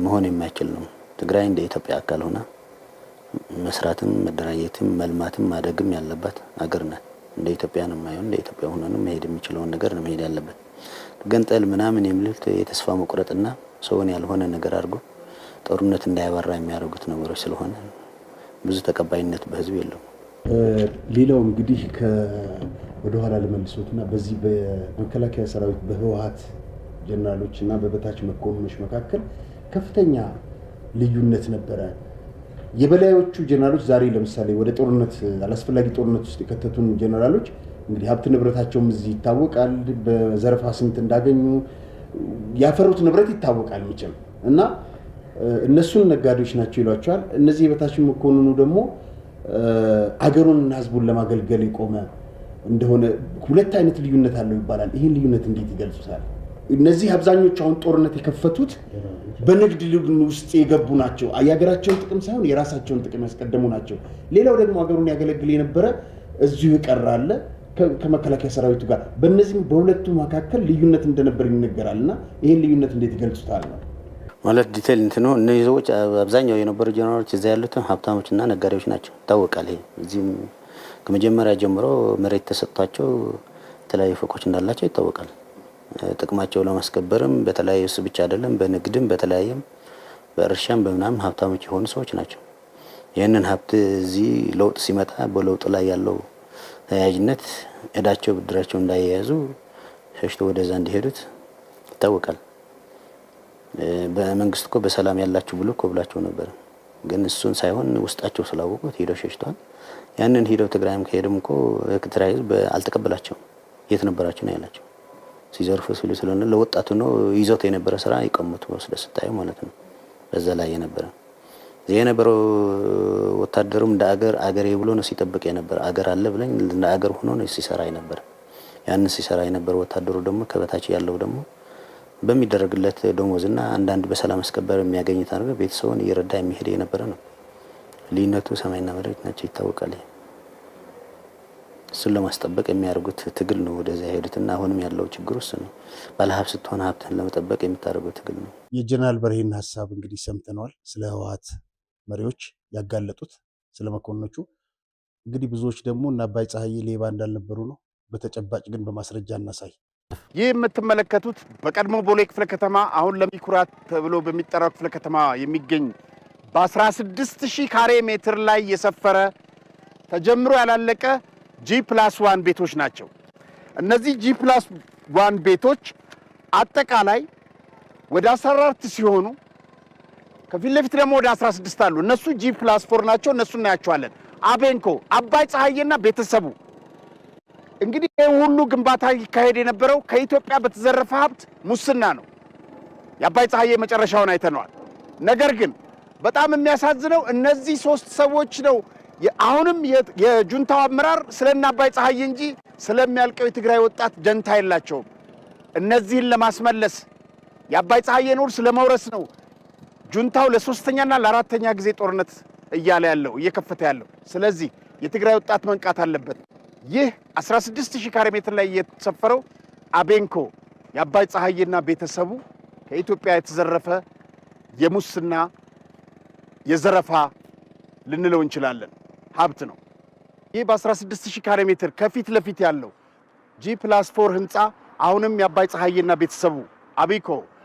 መሆን የማይችል ነው። ትግራይ እንደ ኢትዮጵያ አካል ሆና መስራትም መደራጀትም መልማትም ማደግም ያለባት አገር ናት። እንደ ኢትዮጵያ ነው የማይሆን እንደ ኢትዮጵያ ሆኖ ነው መሄድ የሚችለውን ነገር ነው መሄድ ያለበት። ገንጠል ምናምን የሚሉት የተስፋ መቁረጥና ሰውን ያልሆነ ነገር አድርጎ ጦርነት እንዳያባራ የሚያደርጉት ነገሮች ስለሆነ ብዙ ተቀባይነት በህዝብ የለውም። ሌላው እንግዲህ ወደ ኋላ ለመልሶትና በዚህ በመከላከያ ሰራዊት በህወሓት ጀነራሎችና በበታች መኮንኖች መካከል ከፍተኛ ልዩነት ነበረ። የበላዮቹ ጀነራሎች ዛሬ ለምሳሌ ወደ ጦርነት አላስፈላጊ ጦርነት ውስጥ የከተቱን ጀነራሎች እንግዲህ ሀብት ንብረታቸውም እዚህ ይታወቃል። በዘረፋ ስንት እንዳገኙ ያፈሩት ንብረት ይታወቃል መቼም እና እነሱን ነጋዴዎች ናቸው ይሏቸዋል። እነዚህ የበታች መኮንኑ ደግሞ አገሩንና ህዝቡን ለማገልገል የቆመ እንደሆነ ሁለት አይነት ልዩነት አለው ይባላል። ይህን ልዩነት እንዴት ይገልጹታል? እነዚህ አብዛኞቹ አሁን ጦርነት የከፈቱት በንግድ ውስጥ የገቡ ናቸው። የሀገራቸውን ጥቅም ሳይሆን የራሳቸውን ጥቅም ያስቀደሙ ናቸው። ሌላው ደግሞ አገሩን ያገለግል የነበረ እዚሁ ይቀራል ከመከላከያ ሰራዊቱ ጋር። በእነዚህ በሁለቱ መካከል ልዩነት እንደነበር ይነገራልና ይህን ልዩነት እንዴት ይገልጹታል ነው ማለት ዲቴል እንትኑ እነዚህ ሰዎች አብዛኛው የነበሩ ጀነራሎች እዛ ያሉት ሀብታሞችና ነጋዴዎች ናቸው ይታወቃል። ይሄ እዚህም ከመጀመሪያ ጀምሮ መሬት ተሰጥቷቸው የተለያዩ ፎቆች እንዳላቸው ይታወቃል። ጥቅማቸው ለማስከበርም በተለያዩ እሱ ብቻ አይደለም በንግድም በተለያየም በእርሻም በምናም ሀብታሞች የሆኑ ሰዎች ናቸው። ይህንን ሀብት እዚህ ለውጥ ሲመጣ በለውጥ ላይ ያለው ተያያዥነት እዳቸው ብድራቸው እንዳያያዙ ሸሽቶ ወደዛ እንዲሄዱት ይታወቃል። በመንግስት እኮ በሰላም ያላችሁ ብሎ እኮ ብላቸው ነበር። ግን እሱን ሳይሆን ውስጣቸው ስላወቁት ሄደው ሸሽተዋል። ያንን ሄደው ትግራይም ከሄደም እኮ ትግራይ ህዝብ አልተቀበላቸውም። የት ነበራችሁ ነው ያላቸው። ሲዘርፉ ሲሉ ስለሆነ ለወጣቱ ነው ይዞት የነበረ ስራ ይቀሙት ወስደ ስታዩ ማለት ነው። በዛ ላይ የነበረው ወታደሩም እንደ አገሬ ብሎ ነው ሲጠብቅ የነበረ። አገር አለ ብለኝ እንደ አገር ሆኖ ነው ሲሰራ የነበረ። ያንን ሲሰራ የነበረ ወታደሩ ደግሞ ከበታች ያለው ደግሞ በሚደረግለት ደሞዝና አንዳንድ በሰላም አስከበር የሚያገኙት ነገር ቤተሰቡን እየረዳ የሚሄድ የነበረ ነው። ልዩነቱ ሰማይና መሬት ናቸው ይታወቃል። እሱን ለማስጠበቅ የሚያደርጉት ትግል ነው ወደዚያ ሄዱትና አሁንም ያለው ችግር እሱ ነው። ባለሀብት ስትሆን ሀብትን ለመጠበቅ የምታደርገው ትግል ነው። የጀነራል በርሄን ሀሳብ እንግዲህ ሰምተነዋል። ስለ ህወሓት መሪዎች ያጋለጡት ስለ መኮንኖቹ እንግዲህ ብዙዎች ደግሞ እና አባይ ፀሐዬ ሌባ እንዳልነበሩ ነው። በተጨባጭ ግን በማስረጃ እናሳይ። ይህ የምትመለከቱት በቀድሞ ቦሌ ክፍለ ከተማ አሁን ለሚኩራት ተብሎ በሚጠራው ክፍለ ከተማ የሚገኝ በ16000 ካሬ ሜትር ላይ የሰፈረ ተጀምሮ ያላለቀ G+1 ቤቶች ናቸው። እነዚህ G+1 ቤቶች አጠቃላይ ወደ 14 ሲሆኑ ከፊት ለፊት ደግሞ ወደ 16 አሉ። እነሱ G+4 ናቸው። እነሱ እናያቸዋለን። አቤንኮ አባይ ፀሐዬና ቤተሰቡ እንግዲህ ሁሉ ግንባታ ይካሄድ የነበረው ከኢትዮጵያ በተዘረፈ ሀብት ሙስና ነው። የአባይ ፀሐዬ መጨረሻውን አይተነዋል። ነገር ግን በጣም የሚያሳዝነው እነዚህ ሶስት ሰዎች ነው። አሁንም የጁንታው አመራር ስለና አባይ ፀሐዬ እንጂ ስለሚያልቀው የትግራይ ወጣት ደንታ የላቸውም። እነዚህን ለማስመለስ የአባይ ፀሐዬን ውርስ ለመውረስ ነው ጁንታው ለሶስተኛና ለአራተኛ ጊዜ ጦርነት እየከፈተ ያለው። ስለዚህ የትግራይ ወጣት መንቃት አለበት። ይህ 16000 ካሬ ሜትር ላይ የተሰፈረው አቤንኮ የአባይ ፀሐዬና ቤተሰቡ ከኢትዮጵያ የተዘረፈ የሙስና የዘረፋ ልንለው እንችላለን ሀብት ነው። ይህ በ16000 ካሬ ሜትር ከፊት ለፊት ያለው G+4 ህንፃ አሁንም የአባይ ፀሐዬና ቤተሰቡ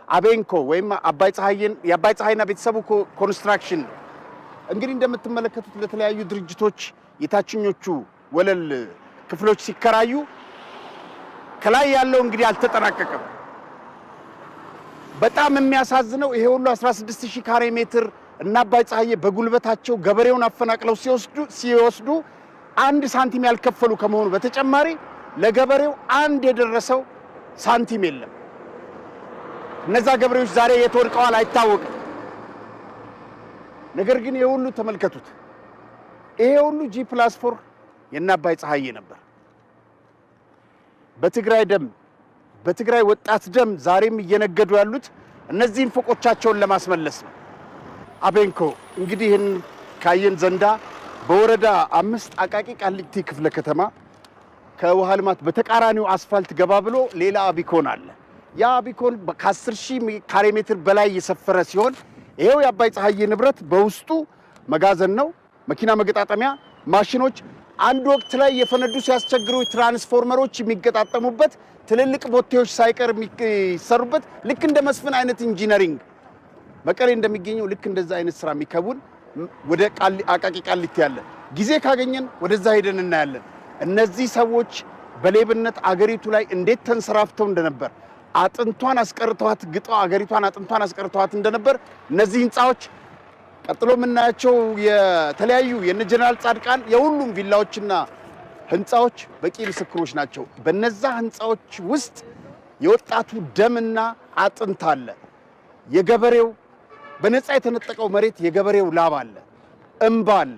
አቤንኮ ወይም የአባይ ፀሐይና ቤተሰቡ ኮንስትራክሽን ነው። እንግዲህ እንደምትመለከቱት ለተለያዩ ድርጅቶች የታችኞቹ ወለል ክፍሎች ሲከራዩ ከላይ ያለው እንግዲህ አልተጠናቀቀም። በጣም የሚያሳዝነው ይሄ ሁሉ 16000 ካሬ ሜትር እና አባይ ፀሐዬ በጉልበታቸው ገበሬውን አፈናቅለው ሲወስዱ 1 ሳንቲም ያልከፈሉ ከመሆኑ በተጨማሪ ለገበሬው አንድ የደረሰው ሳንቲም የለም። እነዛ ገበሬዎች ዛሬ የት ወድቀዋል አይታወቅም። ነገር ግን ይሄ ሁሉ ተመልከቱት። ይሄ ሁሉ G+4 የና አባይ ፀሐዬ ነበር። በትግራይ ወጣት ደም ዛሬም እየነገዱ ያሉት እነዚህን ፎቆቻቸውን ለማስመለስ ነው። አቤንኮ እንግዲህ ይህን ካየን ዘንዳ በወረዳ 5 አቃቂ ቃሊቲ ክፍለ ከተማ ከውሃ ልማት በተቃራኒው አስፋልት ገባ ብሎ ሌላ አቢኮን አለ። ያ አቢኮን ከ10000 ካሬ ሜትር በላይ የሰፈረ ሲሆን ይሄው የአባይ ፀሐዬ ንብረት በውስጡ መጋዘን ነው፣ መኪና መገጣጠሚያ ማሽኖች፣ አንድ ወቅት ላይ የፈነዱ ሲያስቸግሩ ትራንስፎርመሮች የሚገጣጠሙበት ትልልቅ ቦቴዎች ሳይቀር የሚሰሩበት ልክ እንደ መስፍን አይነት ኢንጂነሪንግ መቀሌ እንደሚገኘው ልክ እንደዛ አይነት ስራ የሚከውን ወደ አቃቂ ቃሊቲ ያለ ጊዜ ካገኘን ወደዛ ሄደን እናያለን። እነዚህ ሰዎች በሌብነት አገሪቱ ላይ እንዴት ተንሰራፍተው እንደነበር አጥንቷን አስቀርተዋት ግጠው አገሪቷን አጥንቷን አስቀርተዋት እንደነበር እነዚህ ህንፃዎች ቀጥሎ የምናያቸው የተለያዩ የነ ጀነራል ጻድቃን የሁሉም ቪላዎችና ህንፃዎች በቂ ምስክሮች ናቸው። በነዛ ህንፃዎች ውስጥ የወጣቱ ደምና አጥንት አለ። የገበሬው በነፃ የተነጠቀው መሬት የገበሬው ላብ አለ፣ እንባ አለ።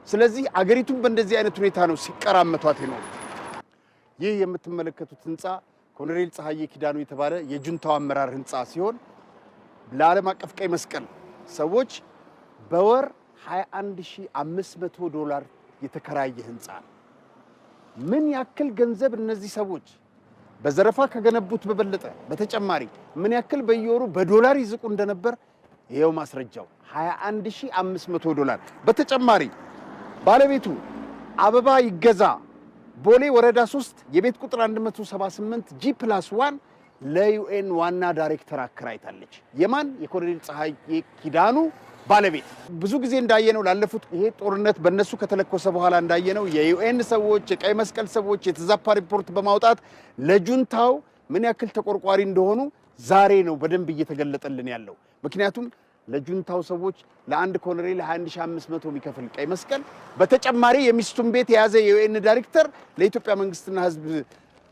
ስለዚህ አገሪቱን በእንደዚህ አይነት ሁኔታ ነው ሲቀራመቷት የኖሩት። ይህ የምትመለከቱት ህንፃ ኮሎኔል ፀሐዬ ኪዳኑ የተባለ የጁንታው አመራር ህንፃ ሲሆን ለዓለም አቀፍ ቀይ መስቀል ሰዎች በወር $21500 የተከራየ ህንፃ ነው። ምን ያክል ገንዘብ እነዚህ ሰዎች በዘረፋ ከገነቡት በበለጠ በተጨማሪ ምን ያክል በየወሩ በዶላር ይዝቁ እንደነበር ይሄው ማስረጃው $21500። በተጨማሪ ባለቤቱ አበባ ይገዛ ቦሌ ወረዳ 3 የቤት ቁጥር 178 G+1 ለዩኤን ዋና ዳይሬክተር አከራይታለች። የማን የኮሎኔል ፀሐዬ ኪዳኑ ባለቤት። ብዙ ጊዜ እንዳየነው ላለፉት ይሄ ጦርነት በእነሱ ከተለኮሰ በኋላ እንዳየነው የዩኤን ሰዎች የቀይ መስቀል ሰዎች የተዛባ ሪፖርት በማውጣት ለጁንታው ምን ያክል ተቆርቋሪ እንደሆኑ ዛሬ ነው በደንብ እየተገለጠልን ያለው። ምክንያቱም ለጁንታው ሰዎች ለአንድ ኮሎኔል 21500 የሚከፍል ቀይ መስቀል በተጨማሪ የሚስቱን ቤት የያዘ የዩኤን ዳይሬክተር ለኢትዮጵያ መንግስትና ህዝብ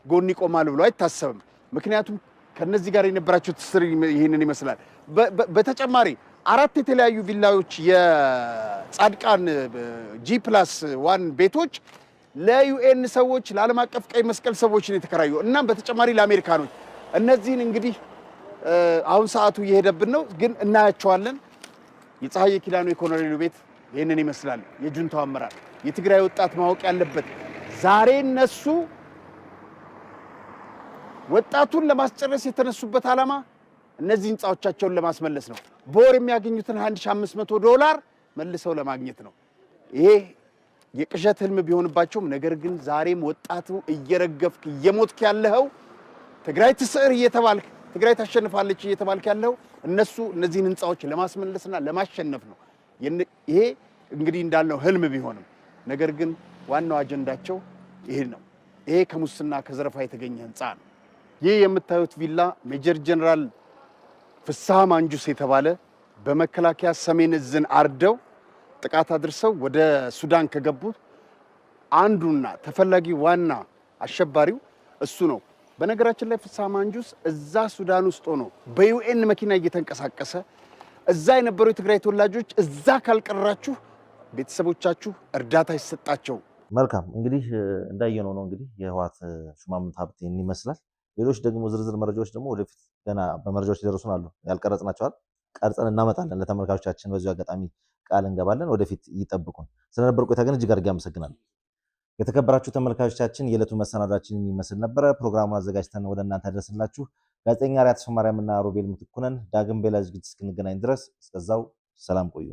ጎን ይቆማል ብሎ አይታሰብም። ምክንያቱም ከነዚህ ጋር የነበራቸው ትስስር ይህንን ይመስላል። በተጨማሪ 4 የተለያዩ ቪላዎች የጻድቃን G+1 ቤቶች ለዩኤን ሰዎች ለዓለም አቀፍ ቀይ መስቀል ሰዎች ነው የተከራዩ። እናም በተጨማሪ ለአሜሪካኖች። እነዚህን እንግዲህ አሁን ሰዓቱ እየሄደብን ነው፣ ግን እናያቸዋለን። የፀሐዬ ኪዳኑ የኮሎኔሉ ቤት ይህንን ይመስላል። የጁንታው አመራር የትግራይ ወጣት ማወቅ ያለበት ዛሬ እነሱ ወጣቱን ለማስጨረስ የተነሱበት ዓላማ እነዚህ ህንፃዎቻቸውን ለማስመለስ ነው። በወር የሚያገኙትን $1500 መልሰው ለማግኘት ነው። ይሄ የቅዠት ህልም ቢሆንባቸውም ነገር ግን ዛሬም ወጣቱ እየረገፍክ እየሞትክ ያለው ትግራይ ትስዕር እየተባልክ ትግራይ ታሸንፋለች እየተባልክ ያለው እነሱ እነዚህን ህንፃዎች ለማስመለስና ለማሸነፍ ነው። ይሄ እንግዲህ እንዳልነው ህልም ቢሆንም ነገር ግን ዋናው አጀንዳቸው ይሄ ነው። ይሄ ከሙስና ከዘረፋ የተገኘ ህንፃ ነው። ይህ የምታዩት ቪላ ሜጀር ጀነራል ፍስሐ ማንጁስ የተባለ በመከላከያ ሰሜን እዝን አርደው ጥቃት አድርሰው ወደ ሱዳን ከገቡት አንዱና ተፈላጊ ዋና አሸባሪው እሱ ነው። በነገራችን ላይ ፍስሐ ማንጁስ እዛ ሱዳን ውስጥ ሆኖ በዩኤን መኪና እየተንቀሳቀሰ እዛ የነበሩ የትግራይ ተወላጆች እዛ ካልቀራችሁ ቤተሰቦቻችሁ እርዳታ ይሰጣቸው። መልካም እንግዲህ እንዳየነው ነው እንግዲህ የህወሓት ሹማምንት ሀብት ይመስላል። ሌሎች ደግሞ ዝርዝር መረጃዎች ደግሞ ወደፊት ገና በመረጃዎች ሊደርሱን አሉ። ያልቀረጽናቸዋል ቀርጸን እናመጣለን ለተመልካቾቻችን። በዚሁ አጋጣሚ ቃል እንገባለን። ወደፊት ይጠብቁን። ስለነበር ቆይታ ግን እጅግ አድርጌ አመሰግናለሁ። የተከበራችሁ ተመልካቾቻችን የዕለቱ መሰናዷችን ይመስል ነበረ። ፕሮግራሙን አዘጋጅተን ወደ እናንተ አደረስንላችሁ ጋዜጠኛ ሪያት ሶማርያም እና ሮቤል ምትኩ ነን። ዳግም በሌላ ዝግጅት እስክንገናኝ ድረስ እስከዛው ሰላም ቆዩ።